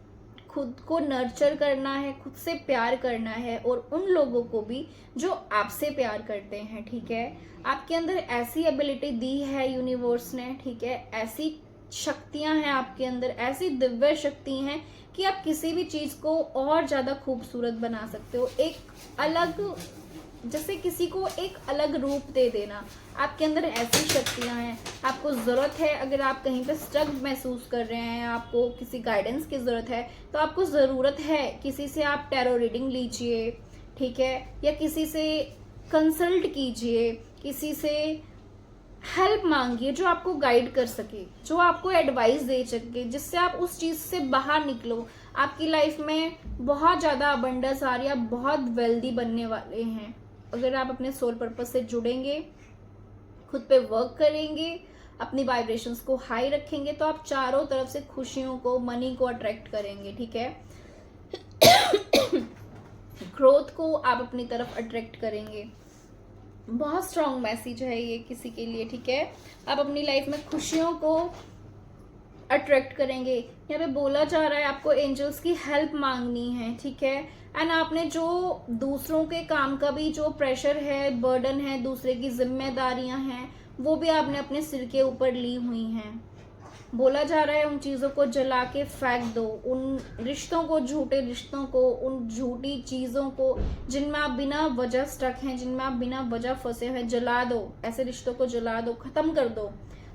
खुद को नर्चर करना है, खुद से प्यार करना है, और उन लोगों को भी जो आपसे प्यार करते हैं, ठीक है। आपके अंदर ऐसी एबिलिटी दी है यूनिवर्स ने, ठीक है, ऐसी शक्तियां हैं आपके अंदर, ऐसी दिव्य शक्ति हैं कि आप किसी भी चीज़ को और ज़्यादा खूबसूरत बना सकते हो। एक अलग, जैसे किसी को एक अलग रूप दे देना, आपके अंदर ऐसी शक्तियां हैं। आपको ज़रूरत है, अगर आप कहीं पे स्टक महसूस कर रहे हैं, आपको किसी गाइडेंस की ज़रूरत है, तो आपको ज़रूरत है किसी से आप टैरो रीडिंग लीजिए, ठीक है, या किसी से कंसल्ट कीजिए, किसी से हेल्प मांगिए जो आपको गाइड कर सके, जो आपको एडवाइस दे सके, जिससे आप उस चीज़ से बाहर निकलो। आपकी लाइफ में बहुत ज़्यादा अबंडेंस आ रही है, आप बहुत वेल्दी बनने वाले हैं। अगर आप अपने सोल पर्पस से जुड़ेंगे, खुद पे वर्क करेंगे, अपनी वाइब्रेशंस को हाई रखेंगे, तो आप चारों तरफ से खुशियों को, मनी को अट्रैक्ट करेंगे, ठीक है। ग्रोथ को आप अपनी तरफ अट्रैक्ट करेंगे। बहुत स्ट्रॉन्ग मैसेज है ये किसी के लिए, ठीक है। आप अपनी लाइफ में खुशियों को अट्रैक्ट करेंगे। यहाँ पे बोला जा रहा है आपको एंजल्स की हेल्प मांगनी है, ठीक है, एंड आपने जो दूसरों के काम का भी जो प्रेशर है, बर्डन है, दूसरे की जिम्मेदारियां हैं, वो भी आपने अपने सिर के ऊपर ली हुई हैं। बोला जा रहा है उन चीज़ों को जला के फेंक दो, उन रिश्तों को, झूठे रिश्तों को, उन झूठी चीज़ों को जिनमें आप बिना वजह स्टक हैं, जिनमें आप बिना वजह फंसे हैं, जला दो। ऐसे रिश्तों को जला दो, ख़त्म कर दो।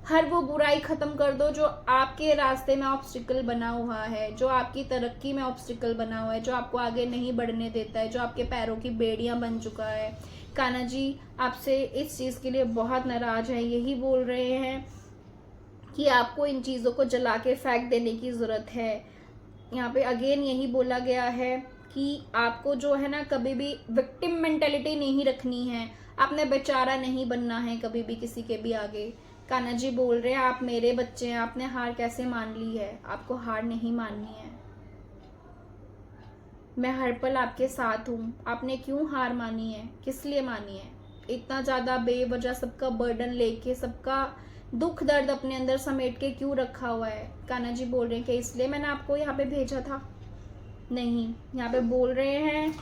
हर वो बुराई ख़त्म कर दो जो आपके रास्ते में ऑब्स्टिकल बना हुआ है, जो आपकी तरक्की में ऑब्स्टिकल बना हुआ है, जो आपको आगे नहीं बढ़ने देता है, जो आपके पैरों की बेड़ियां बन चुका है। कान्हा जी आपसे इस चीज़ के लिए बहुत नाराज़ है, यही बोल रहे हैं कि आपको इन चीज़ों को जला के फेंक देने की ज़रूरत है। यहाँ पे अगेन यही बोला गया है कि आपको जो है ना कभी भी विक्टिम मेंटेलिटी नहीं रखनी है, आपने बेचारा नहीं बनना है कभी भी किसी के भी आगे। कान्हा जी बोल रहे हैं आप मेरे बच्चे हैं, आपने हार कैसे मान ली है, आपको हार नहीं माननी है। मैं हर पल आपके साथ हूँ। आपने क्यों हार मानी है, किस लिए मानी है? इतना ज़्यादा बेवजह सबका बर्डन लेके, सबका दुख दर्द अपने अंदर समेट के क्यों रखा हुआ है? कान्हा जी बोल रहे हैं कि इसलिए मैंने आपको यहाँ पे भेजा था? नहीं, यहाँ पे बोल रहे हैं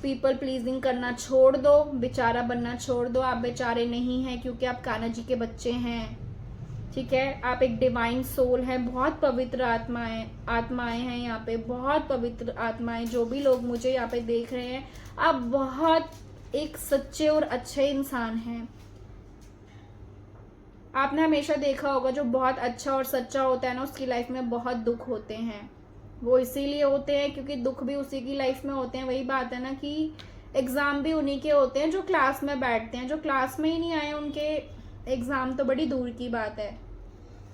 पीपल प्लीजिंग करना छोड़ दो, बेचारा बनना छोड़ दो। आप बेचारे नहीं हैं क्योंकि आप कान्हा जी के बच्चे हैं। ठीक है। आप एक डिवाइन सोल है, बहुत पवित्र आत्माएं हैं यहाँ पे, बहुत पवित्र आत्माएं। जो भी लोग मुझे यहाँ पे देख रहे हैं, आप बहुत एक सच्चे और अच्छे इंसान हैं। आपने हमेशा देखा होगा जो बहुत अच्छा और सच्चा होता है ना, उसकी लाइफ में बहुत दुख होते हैं। वो इसीलिए होते हैं क्योंकि दुख भी उसी की लाइफ में होते हैं। वही बात है ना कि एग्जाम भी उन्हीं के होते हैं जो क्लास में बैठते हैं। जो क्लास में ही नहीं आए उनके एग्जाम तो बड़ी दूर की बात है,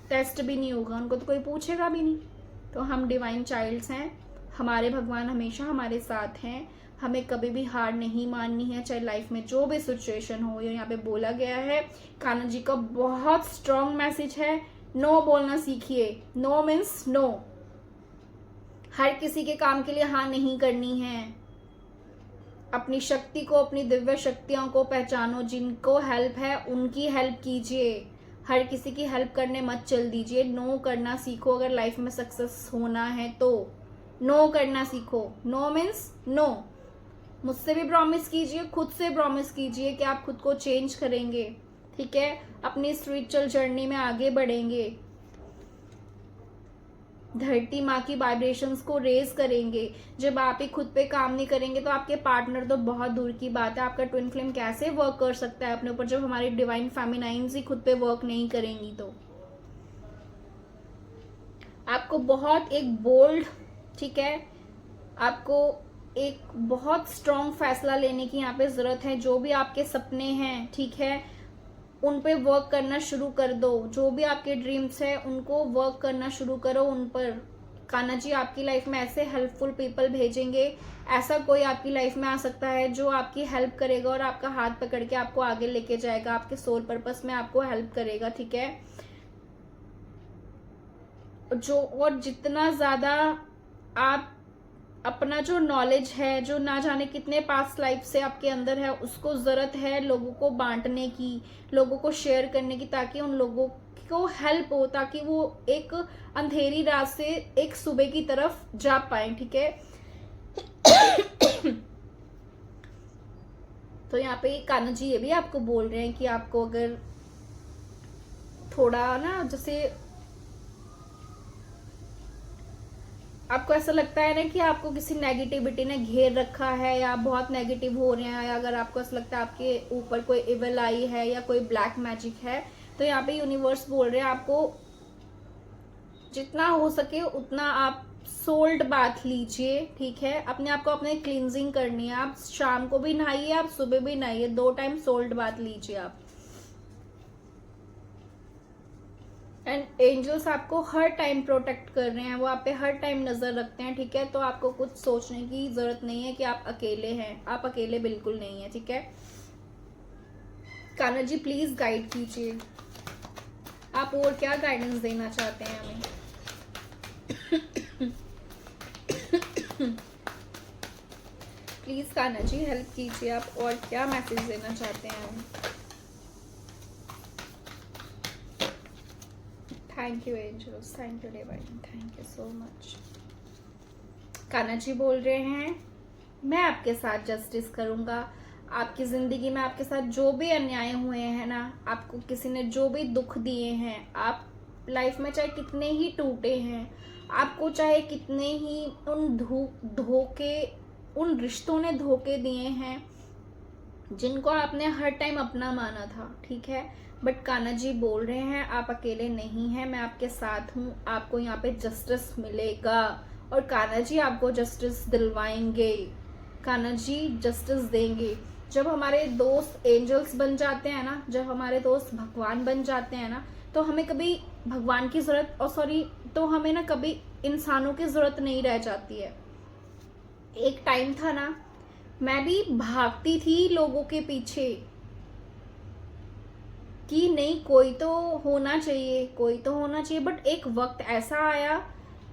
टेस्ट भी नहीं होगा, उनको तो कोई पूछेगा भी नहीं। तो हम डिवाइन चाइल्ड्स हैं, हमारे भगवान हमेशा हमारे साथ हैं। हमें कभी भी हार नहीं माननी है, चाहे लाइफ में जो भी सिचुएशन हो। ये यहाँ पे बोला गया है, कान्हा जी का बहुत स्ट्रॉन्ग मैसेज है। नो बोलना सीखिए। No means no. हर किसी के काम के लिए हाँ नहीं करनी है। अपनी शक्ति को, अपनी दिव्य शक्तियों को पहचानो। जिनको हेल्प है उनकी हेल्प कीजिए, हर किसी की हेल्प करने मत चल दीजिए। नो करना सीखो। अगर लाइफ में सक्सेस होना है तो नो करना सीखो। No means no. मुझसे भी प्रॉमिस कीजिए, खुद से प्रॉमिस कीजिए कि आप खुद को चेंज करेंगे, ठीक है। अपनी स्पिरिचुअल जर्नी में आगे बढ़ेंगे, धरती माँ की वाइब्रेशंस को रेज करेंगे। जब आप ही खुद पे काम नहीं करेंगे तो आपके पार्टनर तो बहुत दूर की बात है। आपका ट्विन फ्लेम कैसे वर्क कर सकता है अपने ऊपर, जब हमारी डिवाइन फेमिनाइन्स ही खुद पे वर्क नहीं करेंगी। तो आपको बहुत एक बोल्ड, ठीक है, आपको एक बहुत स्ट्रॉन्ग फैसला लेने की यहाँ पे जरूरत है। जो भी आपके सपने हैं, ठीक है, उन पे वर्क करना शुरू कर दो। जो भी आपके ड्रीम्स है उनको वर्क करना शुरू करो उन पर। कान्हा जी आपकी लाइफ में ऐसे हेल्पफुल पीपल भेजेंगे, ऐसा कोई आपकी लाइफ में आ सकता है जो आपकी हेल्प करेगा और आपका हाथ पकड़ के आपको आगे लेके जाएगा, आपके सोल पर्पस में आपको हेल्प करेगा, ठीक है। जो और जितना ज्यादा आप अपना जो नॉलेज है, जो ना जाने कितने पास्ट लाइफ से आपके अंदर है, उसको जरूरत है लोगों को बांटने की, लोगों को शेयर करने की, ताकि उन लोगों को हेल्प हो, ताकि वो एक अंधेरी रात से एक सुबह की तरफ जा पाए, ठीक है। तो यहाँ पे कान्हा जी ये भी आपको बोल रहे हैं कि आपको अगर थोड़ा ना, जैसे आपको ऐसा लगता है ना कि आपको किसी नेगेटिविटी ने घेर रखा है, या आप बहुत नेगेटिव हो रहे हैं, या अगर आपको ऐसा लगता है आपके ऊपर कोई इविल आई है या कोई ब्लैक मैजिक है, तो यहाँ पे यूनिवर्स बोल रहे हैं आपको जितना हो सके उतना आप सोल्ट बाथ लीजिए, ठीक है। अपने आप को अपने क्लींजिंग करनी है। आप शाम को भी नहाइए, आप सुबह भी नहाइए, 2 टाइम सोल्ट बाथ लीजिए आप। एंड एंजल्स आपको हर टाइम प्रोटेक्ट कर रहे हैं, वो आप पे हर टाइम नजर रखते हैं, ठीक है। तो आपको कुछ सोचने की जरूरत नहीं है कि आप अकेले हैं, आप अकेले बिल्कुल नहीं है, ठीक है। कान्हा जी प्लीज गाइड कीजिए, आप और क्या गाइडेंस देना चाहते हैं हमें। प्लीज कान्हा जी हेल्प कीजिए, आप और क्या मैसेज देना चाहते हैं हमें। Thank you angels, thank you divine, thank you so much. Kanha ji बोल रहे हैं मैं आपके साथ जस्टिस करूंगा। आपकी जिंदगी में आपके साथ जो भी अन्याय हुए हैं ना, आपको किसी ने जो भी दुख दिए हैं, आप लाइफ में चाहे कितने ही टूटे हैं, आपको चाहे कितने ही उन धोखे, उन रिश्तों ने धोखे दिए हैं जिनको आपने हर टाइम अपना माना था, ठीक है। बट कान्हा जी बोल रहे हैं आप अकेले नहीं हैं, मैं आपके साथ हूँ, आपको यहाँ पे जस्टिस मिलेगा और कान्हा जी आपको जस्टिस दिलवाएंगे, कान्हा जी जस्टिस देंगे। जब हमारे दोस्त एंजल्स बन जाते हैं ना, जब हमारे दोस्त भगवान बन जाते हैं ना, तो हमें कभी भगवान की जरूरत तो हमें ना कभी इंसानों की जरूरत नहीं रह जाती है। एक टाइम था ना, मैं भी भागती थी लोगों के पीछे कि नहीं कोई तो होना चाहिए, कोई तो होना चाहिए। बट एक वक्त ऐसा आया,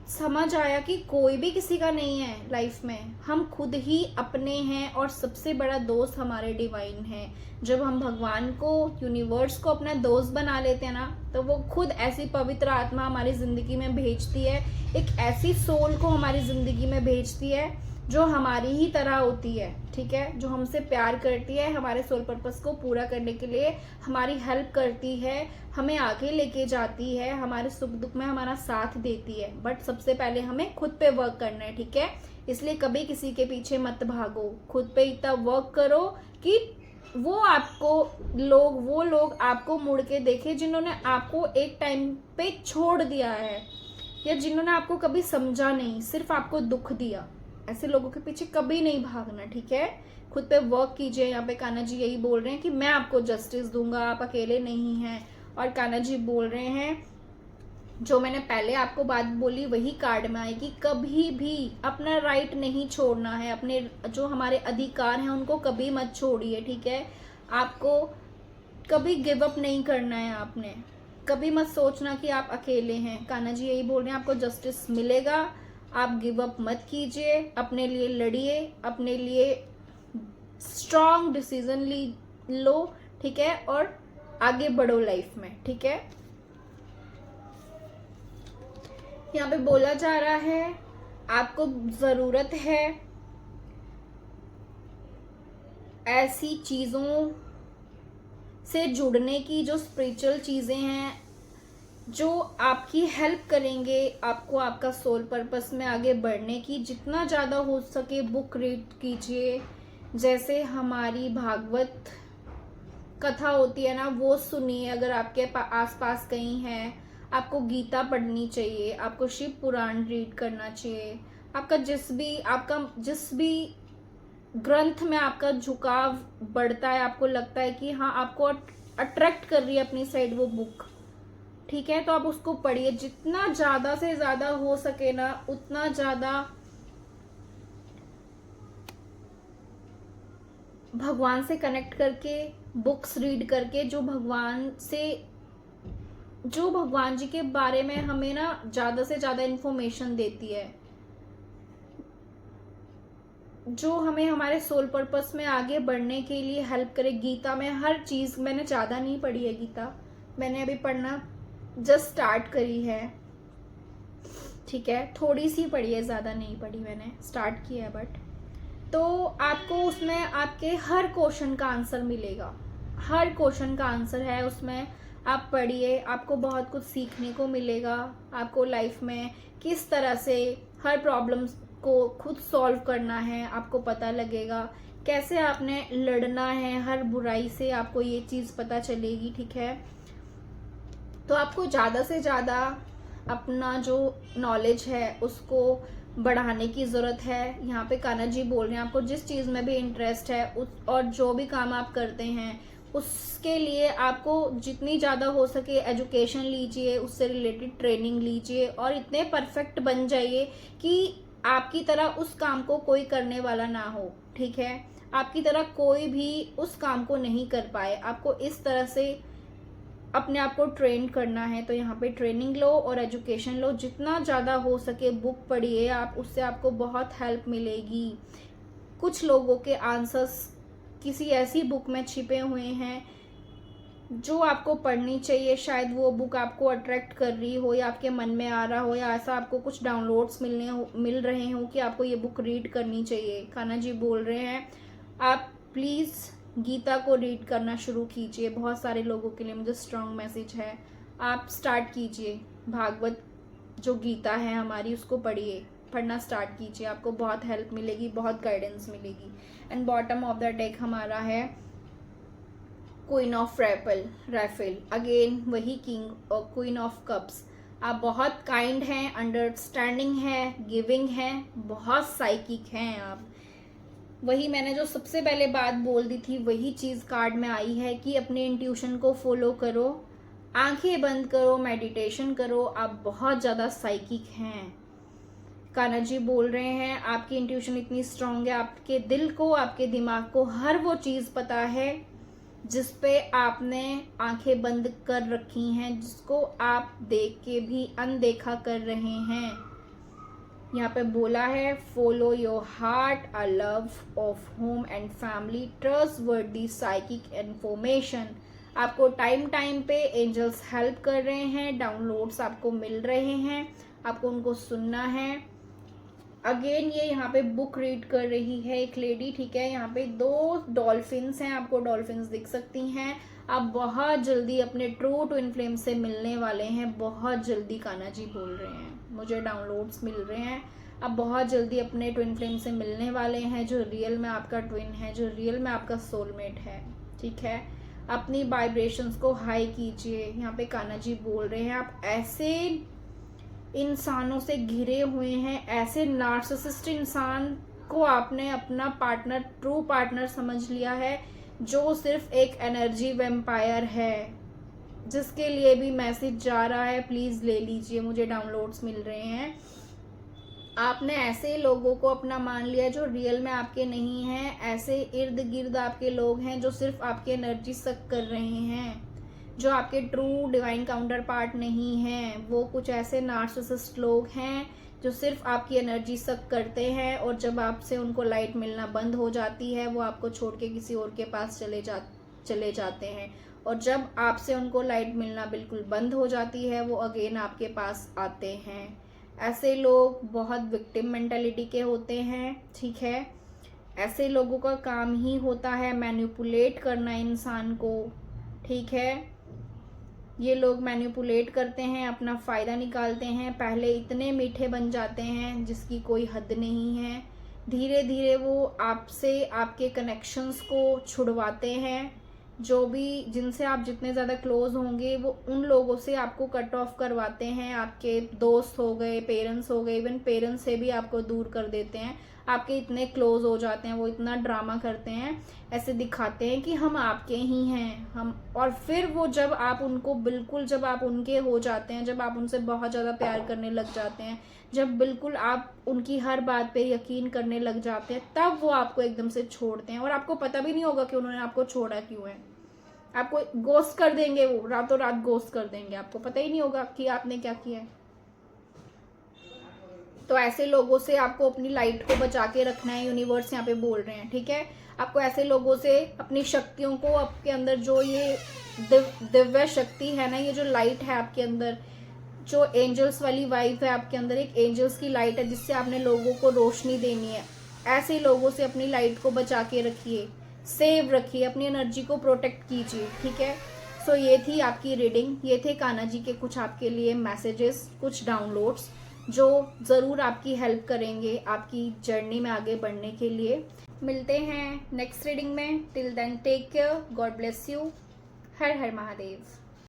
समझ आया कि कोई भी किसी का नहीं है लाइफ में, हम खुद ही अपने हैं और सबसे बड़ा दोस्त हमारे डिवाइन है। जब हम भगवान को, यूनिवर्स को अपना दोस्त बना लेते हैं ना, तो वो खुद ऐसी पवित्र आत्मा हमारी जिंदगी में भेजती है, एक ऐसी सोल को हमारी जिंदगी में भेजती है जो हमारी ही तरह होती है, ठीक है, जो हमसे प्यार करती है, हमारे सोल पर्पस को पूरा करने के लिए हमारी हेल्प करती है, हमें आगे लेके जाती है, हमारे सुख दुख में हमारा साथ देती है। बट सबसे पहले हमें खुद पे वर्क करना है, ठीक है। इसलिए कभी किसी के पीछे मत भागो, खुद पे इतना वर्क करो कि वो लोग आपको मुड़ के देखे जिन्होंने आपको एक टाइम पे छोड़ दिया है, या जिन्होंने आपको कभी समझा नहीं, सिर्फ आपको दुख दिया। ऐसे लोगों के पीछे कभी नहीं भागना, ठीक है। खुद पे वर्क कीजिए। यहाँ पे कान्हा जी यही बोल रहे हैं कि मैं आपको जस्टिस दूंगा, आप अकेले नहीं हैं। और कान्हा जी बोल रहे हैं, जो मैंने पहले आपको बात बोली वही कार्ड में आएगी, कभी भी अपना राइट नहीं छोड़ना है, अपने जो हमारे अधिकार हैं उनको कभी मत छोड़िए, ठीक है। आपको कभी गिव अप नहीं करना है, आपने कभी मत सोचना कि आप अकेले हैं। कान्हा जी यही बोल रहे हैं, आपको जस्टिस मिलेगा, आप गिव अप मत कीजिए, अपने लिए लड़िए, अपने लिए स्ट्रॉन्ग डिसीजन लो, ठीक है, और आगे बढ़ो लाइफ में, ठीक है। यहाँ पे बोला जा रहा है आपको जरूरत है ऐसी चीजों से जुड़ने की, जो स्पिरिचुअल चीजें हैं, जो आपकी हेल्प करेंगे आपको आपका सोल पर्पस में आगे बढ़ने की। जितना ज़्यादा हो सके बुक रीड कीजिए, जैसे हमारी भागवत कथा होती है ना, वो सुनिए। अगर आपके आसपास कहीं है, आपको गीता पढ़नी चाहिए, आपको शिव पुराण रीड करना चाहिए। आपका जिस भी ग्रंथ में आपका झुकाव बढ़ता है, आपको लगता है कि हाँ आपको अट्रैक्ट कर रही है अपनी साइड वो बुक, ठीक है, तो आप उसको पढ़िए। जितना ज्यादा से ज्यादा हो सके ना, उतना ज्यादा भगवान से कनेक्ट करके, बुक्स रीड करके, जो भगवान जी के बारे में हमें ना ज्यादा से ज्यादा इंफॉर्मेशन देती है, जो हमें हमारे सोल पर्पस में आगे बढ़ने के लिए हेल्प करे। गीता में हर चीज, मैंने ज्यादा नहीं पढ़ी है गीता, मैंने अभी पढ़ना जस्ट स्टार्ट करी है, ठीक है, थोड़ी सी पढ़ी है, ज्यादा नहीं पढ़ी, मैंने स्टार्ट किया है। बट तो आपको उसमें आपके हर क्वेश्चन का आंसर मिलेगा, हर क्वेश्चन का आंसर है उसमें। आप पढ़िए, आपको बहुत कुछ सीखने को मिलेगा। आपको लाइफ में किस तरह से हर प्रॉब्लम को खुद सॉल्व करना है आपको पता लगेगा, कैसे आपने लड़ना है हर बुराई से, आपको ये चीज़ पता चलेगी, ठीक है। तो आपको ज़्यादा से ज़्यादा अपना जो नॉलेज है उसको बढ़ाने की ज़रूरत है। यहाँ पे कान्हा जी बोल रहे हैं, आपको जिस चीज़ में भी इंटरेस्ट है और जो भी काम आप करते हैं उसके लिए आपको जितनी ज़्यादा हो सके एजुकेशन लीजिए, उससे रिलेटेड ट्रेनिंग लीजिए, और इतने परफेक्ट बन जाइए कि आपकी तरह उस काम को कोई करने वाला ना हो, ठीक है। आपकी तरह कोई भी उस काम को नहीं कर पाए, आपको इस तरह से अपने आप को ट्रेन करना है। तो यहाँ पे ट्रेनिंग लो और एजुकेशन लो, जितना ज़्यादा हो सके बुक पढ़िए आप, उससे आपको बहुत हेल्प मिलेगी। कुछ लोगों के आंसर्स किसी ऐसी बुक में छिपे हुए हैं जो आपको पढ़नी चाहिए। शायद वो बुक आपको अट्रैक्ट कर रही हो, या आपके मन में आ रहा हो, या ऐसा आपको कुछ डाउनलोड्स मिल रहे हो कि आपको ये बुक रीड करनी चाहिए। कान्हा जी बोल रहे हैं आप प्लीज़ गीता को रीड करना शुरू कीजिए। बहुत सारे लोगों के लिए मुझे स्ट्रॉन्ग मैसेज है, आप स्टार्ट कीजिए। भागवत जो गीता है हमारी, उसको पढ़िए, पढ़ना स्टार्ट कीजिए, आपको बहुत हेल्प मिलेगी, बहुत गाइडेंस मिलेगी। And bottom of the deck हमारा है क्वीन ऑफ रैफल, अगेन वही किंग और क्वीन ऑफ कप्स। आप बहुत काइंड हैं, अंडरस्टैंडिंग है, गिविंग हैं, बहुत साइकिक हैं आप। वही मैंने जो सबसे पहले बात बोल दी थी, वही चीज़ कार्ड में आई है कि अपने इंट्यूशन को फॉलो करो, आंखें बंद करो, मेडिटेशन करो, आप बहुत ज़्यादा साइकिक हैं। कान्हा जी बोल रहे हैं आपकी इंट्यूशन इतनी स्ट्रांग है, आपके दिल को, आपके दिमाग को हर वो चीज़ पता है जिस पे आपने आंखें बंद कर रखी हैं, जिसको आप देख के भी अनदेखा कर रहे हैं। यहाँ पे बोला है follow your heart, a love of home and family, trust वर्दी साइकिक इन्फॉर्मेशन। आपको टाइम पे एंजल्स हेल्प कर रहे हैं, डाउनलोड्स आपको मिल रहे हैं, आपको उनको सुनना है। अगेन ये यहाँ पे बुक रीड कर रही है एक लेडी, ठीक है। यहाँ पे 2 डॉल्फिन्स हैं, आपको डॉल्फिन्स दिख सकती हैं। आप बहुत जल्दी अपने ट्रू ट्विन फ्लेम से मिलने वाले हैं, बहुत जल्दी कान्हा जी बोल रहे हैं, मुझे डाउनलोड्स मिल रहे हैं। आप बहुत जल्दी अपने ट्विन फ्लेम से मिलने वाले हैं, जो रियल में आपका ट्विन है, जो रियल में आपका सोलमेट है, ठीक है। अपनी वाइब्रेशंस को हाई कीजिए, यहाँ पे कान्हा जी बोल रहे हैं। आप ऐसे इंसानों से घिरे हुए हैं, ऐसे नार्सिसिस्ट इंसान को आपने अपना पार्टनर, ट्रू पार्टनर समझ लिया है, जो सिर्फ एक एनर्जी वेम्पायर है, जिसके लिए भी मैसेज जा रहा है प्लीज ले लीजिए, मुझे डाउनलोड्स मिल रहे हैं। आपने ऐसे लोगों को अपना मान लिया जो रियल में आपके नहीं हैं, ऐसे इर्द गिर्द आपके लोग हैं जो सिर्फ आपकी एनर्जी सक कर रहे हैं, जो आपके ट्रू डिवाइन काउंटर पार्ट नहीं हैं। वो कुछ ऐसे नार्सिसिस्ट लोग हैं जो सिर्फ आपकी एनर्जी सक करते हैं, और जब आपसे उनको लाइट मिलना बंद हो जाती है वो आपको छोड़ के किसी और के पास चले जाते हैं, और जब आपसे उनको लाइट मिलना बिल्कुल बंद हो जाती है वो अगेन आपके पास आते हैं। ऐसे लोग बहुत विक्टिम मेंटालिटी के होते हैं, ठीक है। ऐसे लोगों का काम ही होता है मैनिपुलेट करना इंसान को, ठीक है। ये लोग मैनिपुलेट करते हैं, अपना फ़ायदा निकालते हैं, पहले इतने मीठे बन जाते हैं जिसकी कोई हद नहीं है। धीरे धीरे वो आपसे आपके कनेक्शंस को छुड़वाते हैं, जो भी जिनसे आप जितने ज़्यादा क्लोज होंगे वो उन लोगों से आपको कट ऑफ करवाते हैं। आपके दोस्त हो गए, पेरेंट्स हो गए, इवन पेरेंट्स से भी आपको दूर कर देते हैं। आपके इतने क्लोज हो जाते हैं, वो इतना ड्रामा करते हैं, ऐसे दिखाते हैं कि हम आपके ही हैं हम, और फिर वो जब आप उनको बिल्कुल, जब आप उनके हो जाते हैं, जब आप उनसे बहुत ज़्यादा प्यार करने लग जाते हैं, जब बिल्कुल आप उनकी हर बात पे यकीन करने लग जाते हैं, तब वो आपको एकदम से छोड़ते हैं, और आपको पता भी नहीं होगा कि उन्होंने आपको छोड़ा क्यों है। आपको गोस्ट कर देंगे, वो रातों रात गोस्ट कर देंगे, आपको पता ही नहीं होगा कि आपने क्या किया है। तो ऐसे लोगों से आपको अपनी लाइट को बचा के रखना है, यूनिवर्स यहाँ पे बोल रहे हैं, ठीक है। आपको ऐसे लोगों से अपनी शक्तियों को, आपके अंदर जो ये दिव्य शक्ति है ना, ये जो लाइट है आपके अंदर, जो एंजल्स वाली वाइफ है आपके अंदर, एक एंजल्स की लाइट है जिससे आपने लोगों को रोशनी देनी है। ऐसे लोगों से अपनी लाइट को बचा के रखिए, सेव रखिए, अपनी एनर्जी को प्रोटेक्ट कीजिए, ठीक है। सो ये थी आपकी रीडिंग, ये थे कान्हा जी के कुछ आपके लिए मैसेजेस, कुछ डाउनलोड्स जो ज़रूर आपकी हेल्प करेंगे आपकी जर्नी में आगे बढ़ने के लिए। मिलते हैं नेक्स्ट रीडिंग में, till then take care, god bless you, Har her Mahadev.